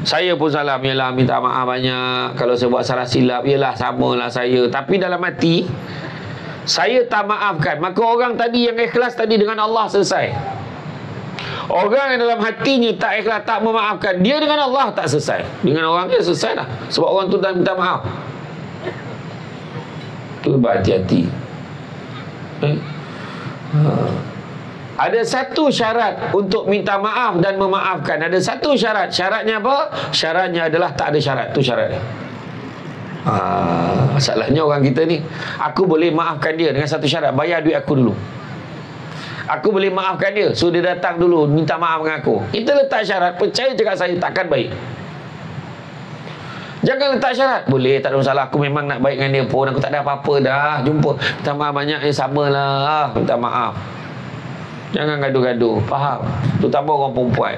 Saya pun salah, yalah minta maaf banyak. Kalau saya buat salah silap, yalah samalah saya. Tapi dalam hati saya tak maafkan. Maka orang tadi yang ikhlas tadi dengan Allah selesai. Orang yang dalam hatinya tak ikhlas, tak memaafkan, dia dengan Allah tak selesai. Dengan orang dia selesai dah. Sebab orang tu dah minta maaf. Tu berhati-hati. Ada satu syarat untuk minta maaf dan memaafkan. Ada satu syarat. Syaratnya apa? Syaratnya adalah tak ada syarat. Itu syaratnya. Masalahnya orang kita ni, aku boleh maafkan dia dengan satu syarat, bayar duit aku dulu. Aku boleh maafkan dia, so dia datang dulu minta maaf dengan aku. Kita letak syarat, percaya cakap saya takkan baik. Jangan letak syarat. Boleh, tak ada masalah, aku memang nak baik dengan dia pun, aku tak ada apa-apa dah, jumpa, minta maaf banyak, samalah, minta maaf. Jangan gaduh-gaduh, faham? Terutama orang perempuan.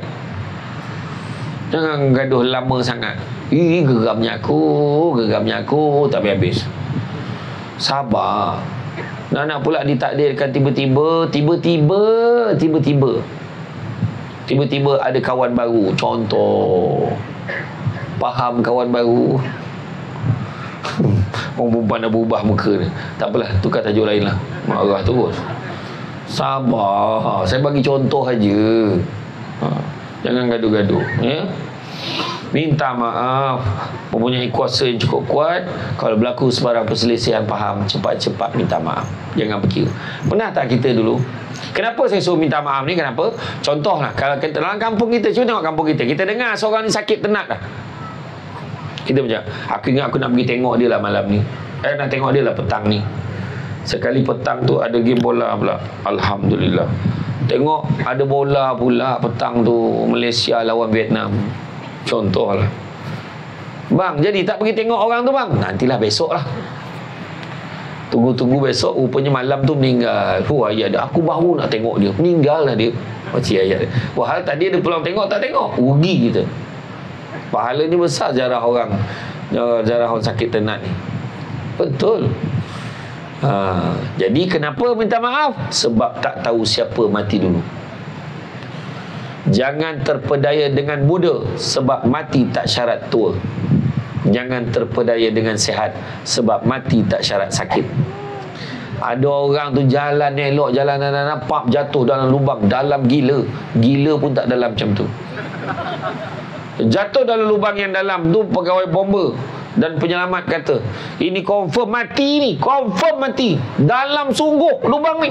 Jangan gaduh lama sangat. Geramnya aku, tak habis. Sabar. Nak pula ditakdirkan tiba-tiba ada kawan baru. Contoh, faham kawan baru. Orang perempuan dah berubah muka ni. Tak apalah, tukar tajuk lain lah. Marah terus. Sabar. Saya bagi contoh aja. Jangan gaduh-gaduh, ya. Minta maaf, mempunyai kuasa yang cukup kuat. Kalau berlaku sebarang perselisihan faham, cepat-cepat minta maaf. Jangan berkira. Pernah tak kita dulu? Kenapa saya suruh minta maaf ni? Kenapa? Contohlah, kalau kita dalam kampung kita, cuba tengok kampung kita dengar seorang ni sakit tenat dah. Kita macam, aku ingat aku nak pergi tengok dia lah malam ni. Nak tengok dia lah petang ni. Sekali petang tu ada game bola pula. Alhamdulillah. Tengok ada bola pula petang tu, Malaysia lawan Vietnam. Contohlah. Bang, jadi tak pergi tengok orang tu bang? Nantilah besok lah. Tunggu-tunggu besok, rupanya malam tu meninggal. Ayat dia, aku baru nak tengok dia, meninggal lah dia. Macam ayat dia. Wahal tadi ada peluang tengok, tak tengok, rugi kita. Pahalanya besar jarah orang sakit tenat ni. Betul. Jadi kenapa minta maaf? Sebab tak tahu siapa mati dulu. Jangan terpedaya dengan muda, sebab mati tak syarat tua. Jangan terpedaya dengan sehat, sebab mati tak syarat sakit. Ada orang tu jalan elok, jalan nampak jatuh dalam lubang, dalam gila. Gila pun tak dalam macam tu. Jatuh dalam lubang yang dalam tu, pegawai bomba dan penyelamat kata, ini confirm mati ni, confirm mati. Dalam sungguh lubang ni.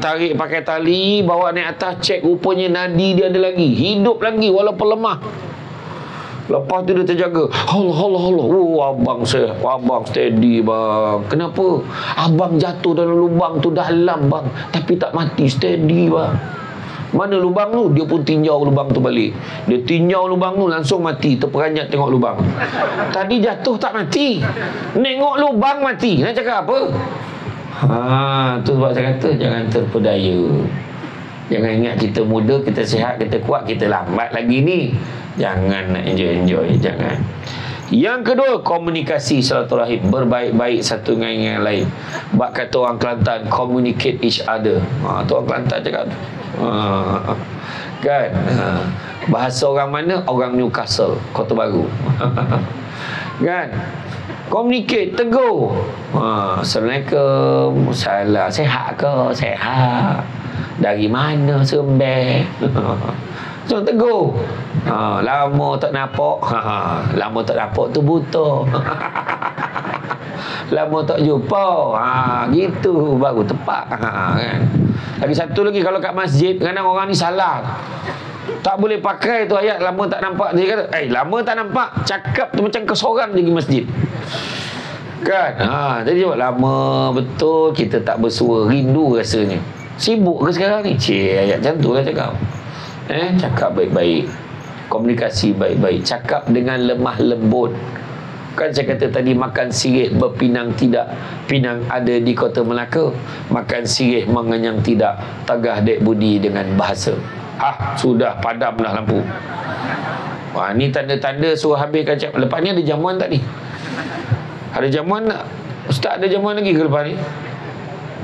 Tarik pakai tali, bawa naik atas, cek, rupanya nadi dia ada lagi, hidup lagi walaupun lemah. Lepas tu dia terjaga. Allah. Abang steady bang. Kenapa? Abang jatuh dalam lubang tu dalam bang, tapi tak mati, steady bang. Mana lubang tu? Dia pun tinjau lubang tu balik. Dia tinjau lubang tu, langsung mati. Terperanjat tengok lubang. Tadi jatuh tak mati, nengok lubang mati. Nak cakap apa? Tu sebab saya kata jangan terpedaya. Jangan ingat kita muda, kita sihat, kita kuat, kita lambat lagi ni. Jangan nak enjoy. Jangan. Yang kedua, komunikasi silaturahim, berbaik-baik satu dengan yang lain. Bak kata orang Kelantan, communicate each other. Tu orang Kelantan cakap tu. Kan? Bahasa orang mana? Orang Newcastle, Kota Baru. Kan? Communicate, tegur. Assalamualaikum, salam, sihat ke? Sihat. Dari mana sembeh? So tegur. Lama tak nampak. Lama tak nampak tu buta. Lama tak jumpa. Gitu baru tepat. Kan? Lagi satu lagi, kalau kat masjid, kadang orang ni salah. Tak boleh pakai tu ayat lama tak nampak. Dia kata, lama tak nampak, cakap tu macam kesorang je pergi masjid. Kan? Jadi lama betul kita tak bersua, rindu rasanya. Sibuk ke sekarang ni? Ayat macam tu lah cakap. Cakap baik-baik, komunikasi baik-baik, cakap dengan lemah lembut. Kan saya kata tadi, makan sirih berpinang tidak, pinang ada di Kota Melaka. Makan sirih mengenyang tidak, tagah dek budi dengan bahasa. Sudah padam dah lampu. Ni tanda-tanda suruh habiskan cakap. Lepas ni ada jamuan tak ni? Ada jamuan tak? Ustaz ada jamuan lagi ke lepas ni?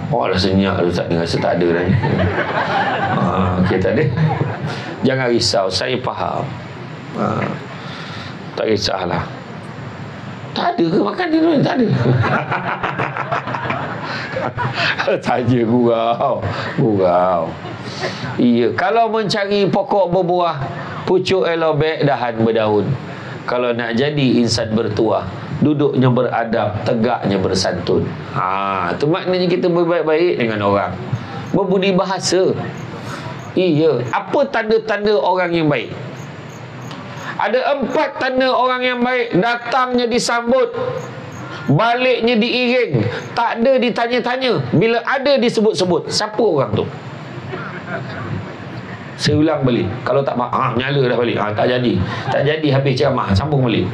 Dah senyap Ustaz ni, rasa tak ada dah ni. Okay, tak ada. Jangan risau, saya faham. Tak risaulah. Tak ada ke makan dia tu? Tak ada. Saja gurau. Iya, kalau mencari pokok berbuah, pucuk elobek, dahan berdaun. Kalau nak jadi insan bertuah, duduknya beradab, tegaknya bersantun. Tu maknanya kita berbaik-baik dengan orang, berbudi bahasa. Iya. Apa tanda-tanda orang yang baik? Ada 4 tanda orang yang baik. Datangnya disambut, baliknya diiring, tak ada ditanya-tanya, bila ada disebut-sebut. Siapa orang tu? Saya ulang balik. Kalau tak nyala dah balik. Tak jadi habis ceramah, sambung balik.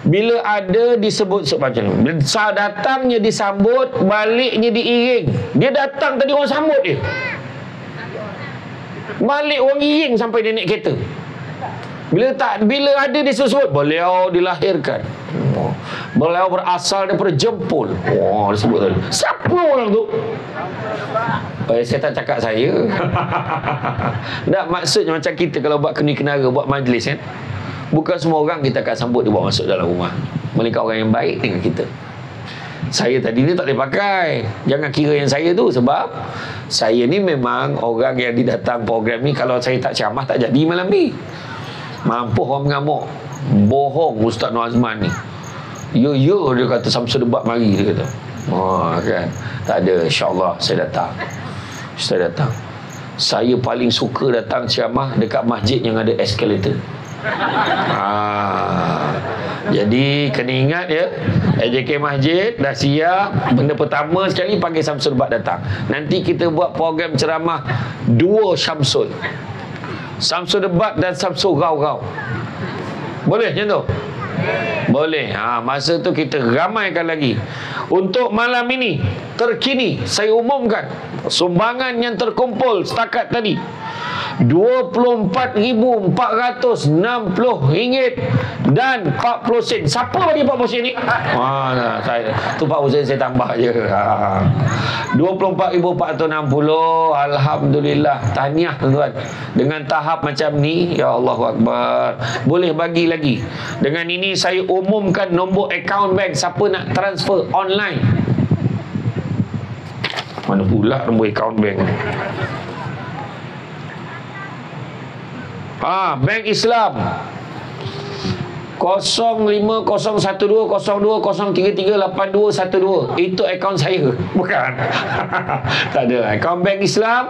Bila ada disebut macam ni, datangnya disambut, baliknya diiring. Dia datang tadi orang sambut dia, balik orang iring sampai dia naik kereta. Bila ada disebut, beliau dilahirkan, beliau berasal daripada Jempol. Disebut tadi. Siapa orang tu? Saya tak cakap saya. Tak, maksudnya macam kita kalau buat kenara, buat majlis kan, bukan semua orang kita akan sambut dia bawa masuk dalam rumah, melainkan orang yang baik dengan kita. Saya tadi ni tak boleh pakai. Jangan kira yang saya tu, sebab saya ni memang orang yang didatang program ni, kalau saya tak ceramah tak jadi malam ni. Mampu orang mengamuk. Bohong Ustaz Nur Azman ni. Ya dia kata Samsul Debat mari, dia kata. Kan. Tak ada, insya-Allah saya datang. Saya datang. Saya paling suka datang ceramah dekat masjid yang ada eskalator. Jadi kena ingat ya, AJK Masjid dah siap. Benda pertama sekali panggil Samsul Debat datang. Nanti kita buat program ceramah dua Samsul. Samsul Debat dan Samsul Rau-Rau. Boleh macam tu? Boleh. Masa tu kita ramaikan lagi. Untuk malam ini terkini saya umumkan sumbangan yang terkumpul setakat tadi RM24,460 dan 40 sen. Siapa bagi 40 sen ni? Saya tu 40 sen saya tambah je. 24,460. Alhamdulillah. Tahniah tuan-tuan. Dengan tahap macam ni, ya Allahu Akbar. Boleh bagi lagi. Dengan ini saya umumkan nombor akaun bank siapa nak transfer online. Mana pula nombor akaun bank? Bank Islam 05012020338212. Itu akaun saya. Bukan. Tak ada. Akaun Bank Islam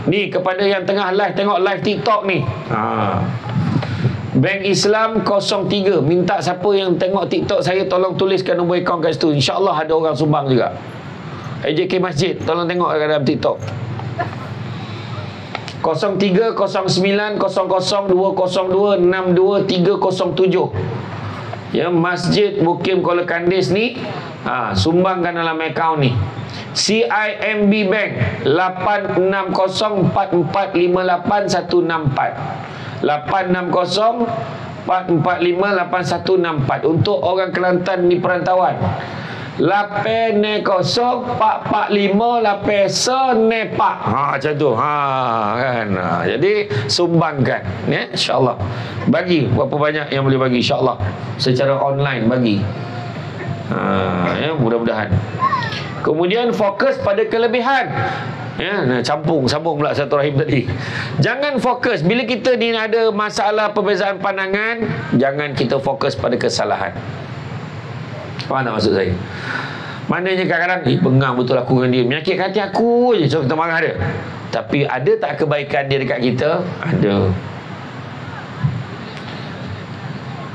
ni kepada yang tengah live, tengok live TikTok ni. Bank Islam 03. Minta siapa yang tengok TikTok saya tolong tuliskan nombor akaun kat situ. InsyaAllah ada orang sumbang juga. AJK Masjid, tolong tengok kat dalam TikTok. 03090020026237. Ya, Masjid Mukim Kuala Kandis ni sumbangkan dalam akaun ni. CIMB Bank 8604458164 8604458164 untuk orang Kelantan ni perantauan. 80445 macam tu kan. Jadi sumbangkan ya, insya-Allah. Bagi berapa banyak yang boleh bagi, insya-Allah secara online bagi. Ya, mudah-mudahan. Kemudian fokus pada kelebihan. Ya, sambung pula satu rahim tadi. Jangan fokus bila kita ni ada masalah perbezaan pandangan, jangan kita fokus pada kesalahan. Faham tak maksud saya? Maknanya kadang-kadang pengang betul aku dengan dia, menyakit hati aku je, so kita marah dia. Tapi ada tak kebaikan dia dekat kita? Ada.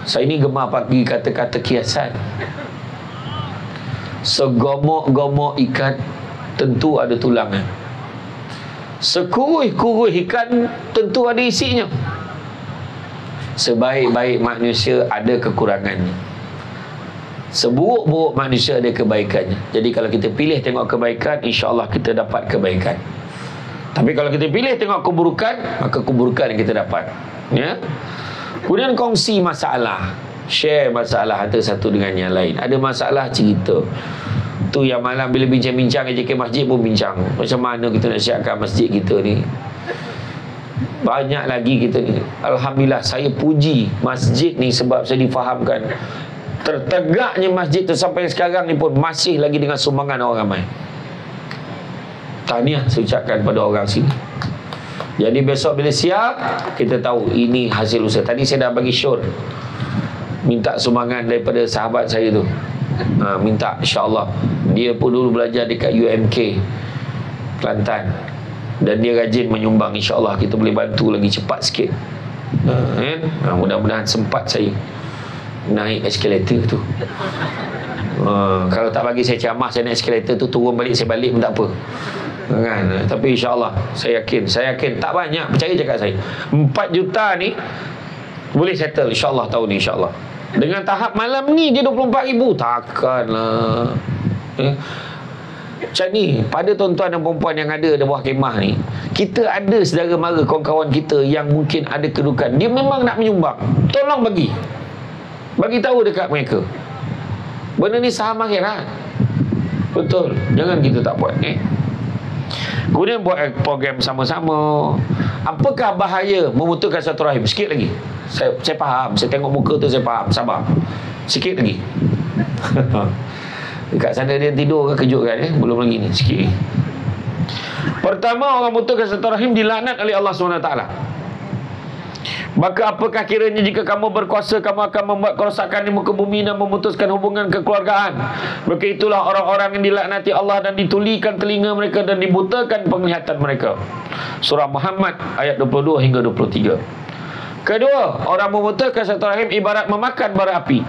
Saya ni gemar bagi kata-kata kiasan. Segomok-gomok ikan tentu ada tulangnya. Sekuruh-kuruh ikan tentu ada isinya. Sebaik-baik manusia ada kekurangannya. Seburuk-buruk manusia ada kebaikannya. Jadi kalau kita pilih tengok kebaikan, insya-Allah kita dapat kebaikan. Tapi kalau kita pilih tengok keburukan, maka keburukan yang kita dapat. Ya. Kemudian kongsi masalah, share masalah antara satu dengan yang lain. Ada masalah, cerita. Tu yang malam bila bincang-bincang AJK Masjid pun bincang macam mana kita nak siapkan masjid kita ni. Banyak lagi kita ni. Alhamdulillah, saya puji masjid ni sebab saya difahamkan tertegaknya masjid tu sampai sekarang ni pun masih lagi dengan sumbangan orang ramai. Tahniah saya ucapkan pada orang sini. Jadi besok bila siap, kita tahu ini hasil usaha. Tadi saya dah bagi syur, minta sumbangan daripada sahabat saya tu. Minta, insya-Allah. Dia pun dulu belajar dekat UMK Kelantan dan dia rajin menyumbang. InsyaAllah kita boleh bantu lagi cepat sikit. Mudah-mudahan sempat saya naik eskalator tu. Kalau tak bagi saya ceramah, saya naik eskalator tu, turun balik saya balik pun tak apa kan. Tapi insyaAllah saya yakin tak banyak, percaya cakap saya 4 juta ni boleh settle insyaAllah tahun ni, insyaAllah. Dengan tahap malam ni dia 24,000, takkanlah. Macam ni, pada tuan-tuan dan perempuan yang ada di bawah kemah ni, kita ada saudara mara, kawan-kawan kita yang mungkin ada kedudukan, dia memang nak menyumbang, tolong bagi tahu dekat mereka. Benda ni saham akhirat. Betul, jangan kita tak buat. Kemudian buat program sama-sama. Apakah bahaya memutuskan satu rahim? Sikit lagi. Saya faham, saya tengok muka tu saya faham, sabar. Sikit lagi. Dekat sana dia tidur ke kejut kan belum lagi ni sikit. Pertama, orang memutuskan silaturahim dilaknat oleh Allah SWT. Maka apakah kiranya jika kamu berkuasa, kamu akan membuat kerosakan di muka bumi dan memutuskan hubungan kekeluargaan. Maka itulah orang-orang yang dilaknati Allah dan ditulikan telinga mereka dan dibutakan penglihatan mereka. Surah Muhammad ayat 22 hingga 23. Kedua, orang memutuskan silaturahim ibarat memakan bara api.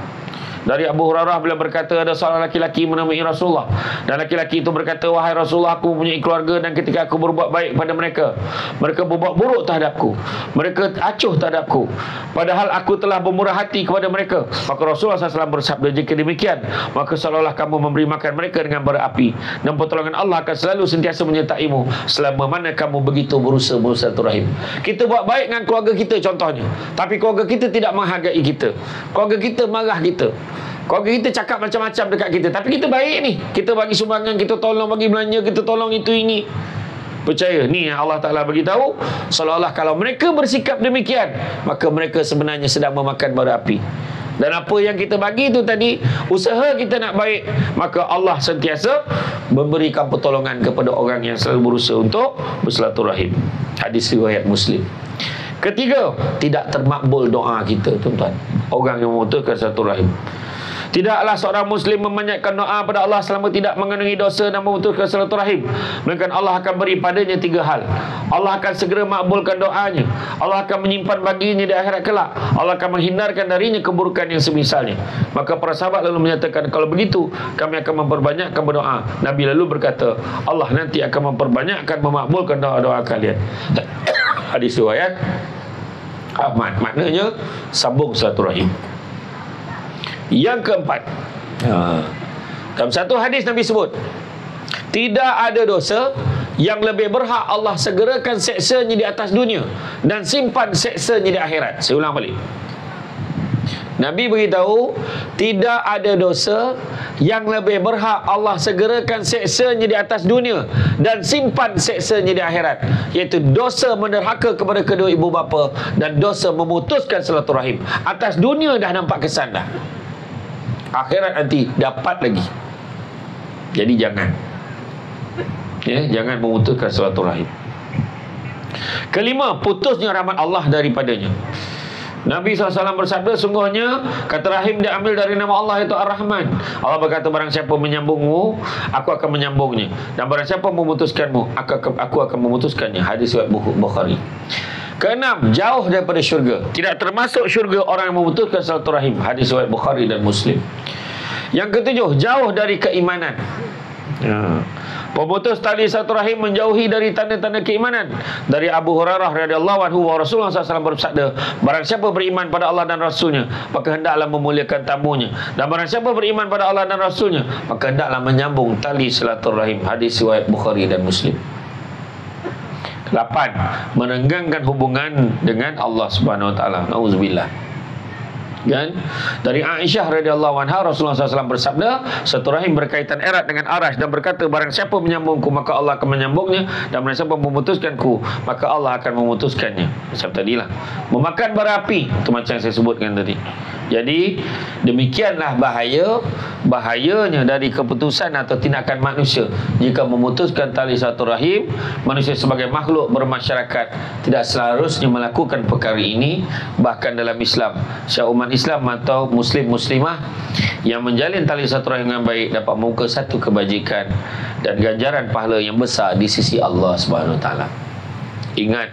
Dari Abu Hurairah bila berkata, ada seorang laki-laki menemui Rasulullah, dan laki-laki itu berkata, wahai Rasulullah, aku mempunyai keluarga, dan ketika aku berbuat baik pada mereka, mereka berbuat buruk terhadapku, mereka acuh terhadapku, padahal aku telah bermurah hati kepada mereka. Maka Rasulullah SAW bersabda, jika demikian, maka seolah-olah kamu memberi makan mereka dengan bara api, dan pertolongan Allah akan selalu sentiasa menyertaimu selama mana kamu begitu berusaha bersilaturahim. Kita buat baik dengan keluarga kita contohnya, tapi keluarga kita tidak menghargai kita, keluarga kita marah kita, keluarga kita cakap macam-macam dekat kita, tapi kita baik ni, kita bagi sumbangan, kita tolong bagi belanja, kita tolong itu ini. Percaya, ni yang Allah Ta'ala beritahu, seolah-olah kalau mereka bersikap demikian, maka mereka sebenarnya sedang memakan bara api. Dan apa yang kita bagi itu tadi, usaha kita nak baik, maka Allah sentiasa memberikan pertolongan kepada orang yang selalu berusaha untuk bersilaturahim. Hadis riwayat Muslim. Ketiga, tidak termakbul doa kita, tuan-tuan. Orang yang memutuskan silaturahim. Tidaklah seorang Muslim memanjatkan doa pada Allah selama tidak mengandungi dosa dan memutuskan silaturahim, melainkan Allah akan beri padanya 3 hal. Allah akan segera makbulkan doanya, Allah akan menyimpan baginya di akhirat kelak, Allah akan menghindarkan darinya keburukan yang semisalnya. Maka para sahabat lalu menyatakan, kalau begitu kami akan memperbanyakkan berdoa. Nabi lalu berkata, Allah nanti akan memperbanyakkan memakbulkan doa-doa kalian. Hadis riwayat Ahmad. Maknanya sambung silaturahim. Yang keempat, dalam satu hadis Nabi sebut, tidak ada dosa yang lebih berhak Allah segerakan seksanya di atas dunia dan simpan seksanya di akhirat. Saya ulang balik. Nabi beritahu, tidak ada dosa yang lebih berhak Allah segerakan seksanya di atas dunia dan simpan seksanya di akhirat, iaitu dosa menderhaka kepada kedua ibu bapa dan dosa memutuskan silaturahim. Atas dunia dah nampak kesan dah, akhirat nanti dapat lagi. Jadi jangan, jangan memutuskan silaturahim. Kelima, putusnya rahmat Allah daripadanya. Nabi SAW bersabda, sungguhnya kata rahim diambil dari nama Allah, itu Ar-Rahman. Allah berkata, barang siapa menyambungmu, aku akan menyambungnya, dan barang siapa memutuskanmu, aku akan memutuskannya. Hadis riwayat Bukhari. Keenam, jauh daripada syurga. Tidak termasuk syurga orang yang memutuskan silaturahim. Hadis riwayat Bukhari dan Muslim. Yang ketujuh, jauh dari keimanan. Pemutus tali silaturahim menjauhi dari tanda-tanda keimanan. Dari Abu Hurairah radhiyallahu anhu, Rasulullah SAW bersabda, barang siapa beriman pada Allah dan Rasulnya, maka hendaklah memuliakan tamunya, dan barang siapa beriman pada Allah dan Rasulnya, maka hendaklah menyambung tali silaturahim. Hadis riwayat Bukhari dan Muslim. 8. Merenggangkan hubungan dengan Allah Subhanahu wa taala. Nauzubillah. Kan? Dari Aisyah radhiyallahu anha, Rasulullah SAW bersabda, silaturahim berkaitan erat dengan arash, dan berkata, barang siapa menyambungku, maka Allah akan menyambungnya, dan barang siapa memutuskanku, maka Allah akan memutuskannya. Macam tadilah, memakan bara api, itu macam saya sebutkan tadi. Jadi demikianlah bahayanya dari keputusan atau tindakan manusia jika memutuskan tali silaturahim. Manusia sebagai makhluk bermasyarakat tidak seharusnya melakukan perkara ini. Bahkan dalam Islam, umat Islam atau muslim-muslimah yang menjalin tali silaturahim dengan baik dapat membuka satu kebajikan dan ganjaran pahala yang besar di sisi Allah Subhanahu Wa Taala. Ingat,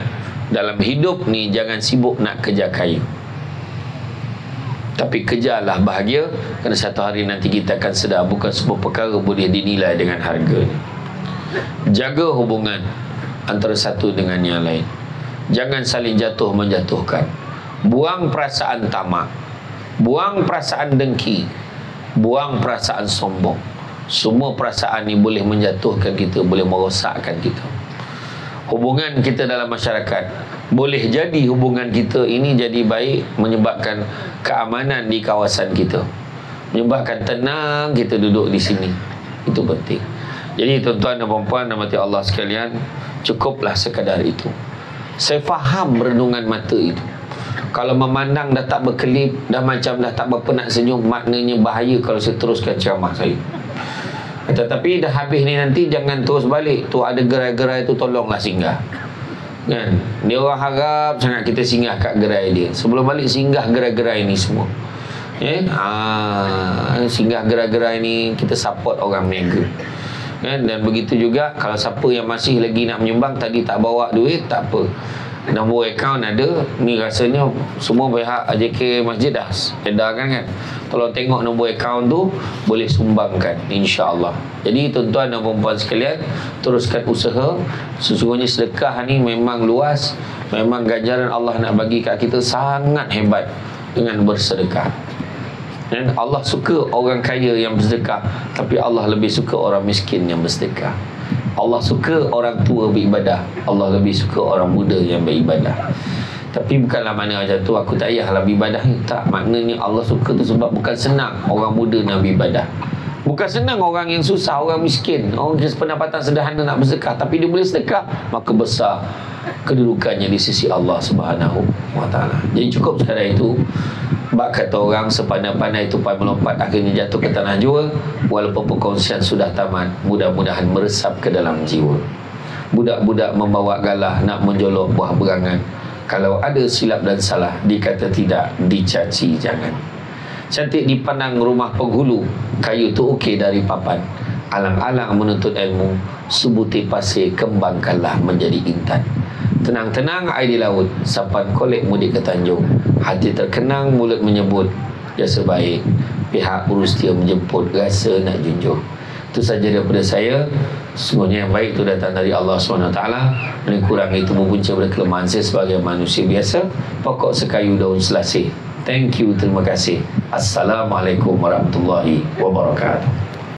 dalam hidup ni jangan sibuk nak kejar kaya, tapi kejarlah bahagia, kerana satu hari nanti kita akan sedar bukan sebuah perkara boleh dinilai dengan harganya. Jaga hubungan antara satu dengan yang lain. Jangan saling jatuh menjatuhkan. Buang perasaan tamak, buang perasaan dengki, buang perasaan sombong. Semua perasaan ini boleh menjatuhkan kita, boleh merosakkan kita. Hubungan kita dalam masyarakat, boleh jadi hubungan kita ini jadi baik, menyebabkan keamanan di kawasan kita, menyebabkan tenang kita duduk di sini. Itu penting. Jadi tuan-tuan dan puan-puan rahmati Allah sekalian, cukuplah sekadar itu. Saya faham renungan mata itu. Kalau memandang dah tak berkelip, dah macam dah tak berapa nak senyum, maknanya bahaya kalau saya teruskan ceramah saya. Tetapi dah habis ni nanti jangan terus balik. Tu ada gerai-gerai tu tolonglah singgah. Kan? Dia orang harap sangat kita singgah kat gerai dia. Sebelum balik singgah gerai-gerai ni semua. Singgah gerai-gerai ni kita support orang niaga. Kan? Dan begitu juga kalau siapa yang masih lagi nak menyumbang tadi tak bawa duit, tak apa. Nombor akaun ada. Ni rasanya semua pihak AJK Masjid dah edarkan kan. Tolong tengok nombor akaun tu, boleh sumbangkan insya-Allah. Jadi tuan-tuan dan puan-puan sekalian, teruskan usaha. Sesungguhnya sedekah ni memang luas. Memang ganjaran Allah nak bagi kat kita sangat hebat dengan bersedekah. Dan Allah suka orang kaya yang bersedekah, tapi Allah lebih suka orang miskin yang bersedekah. Allah suka orang tua beribadah, Allah lebih suka orang muda yang beribadah. Tapi bukanlah makna macam tu aku tak payahlah beribadah. Tak, maknanya Allah suka tu sebab bukan senang orang muda nak beribadah. Bukan senang orang yang susah, orang miskin, orang yang pendapatan sederhana nak bersedekah, tapi dia boleh sedekah, maka besar kedudukannya di sisi Allah Subhanahu wa taala. Jadi cukup sekadar itu. Bak kata orang, sepandai-pandai tupai melompat akhirnya jatuh ke tanah jua. Walaupun perkongsian sudah tamat, mudah-mudahan meresap ke dalam jiwa. Budak-budak membawa galah nak menjolok buah berangan. Kalau ada silap dan salah, dikata tidak, dicaci jangan. Cantik dipandang rumah penghulu, kayu tu okey dari papan. Alang-alang menuntut ilmu, sebutir pasir kembangkanlah menjadi intan. Tenang-tenang air di laut, sampan kolek mudik ke Tanjung. Hati terkenang, mulut menyebut jasa baik. Pihak berusia menjemput, rasa nak junjung. Itu saja daripada saya. Sesungguhnya yang baik itu datang dari Allah SWT. Dan kurang itu mempunca pada kelemahan saya sebagai manusia biasa. Pokok sekayu daun selasih. Thank you, terima kasih. Assalamualaikum warahmatullahi wabarakatuh.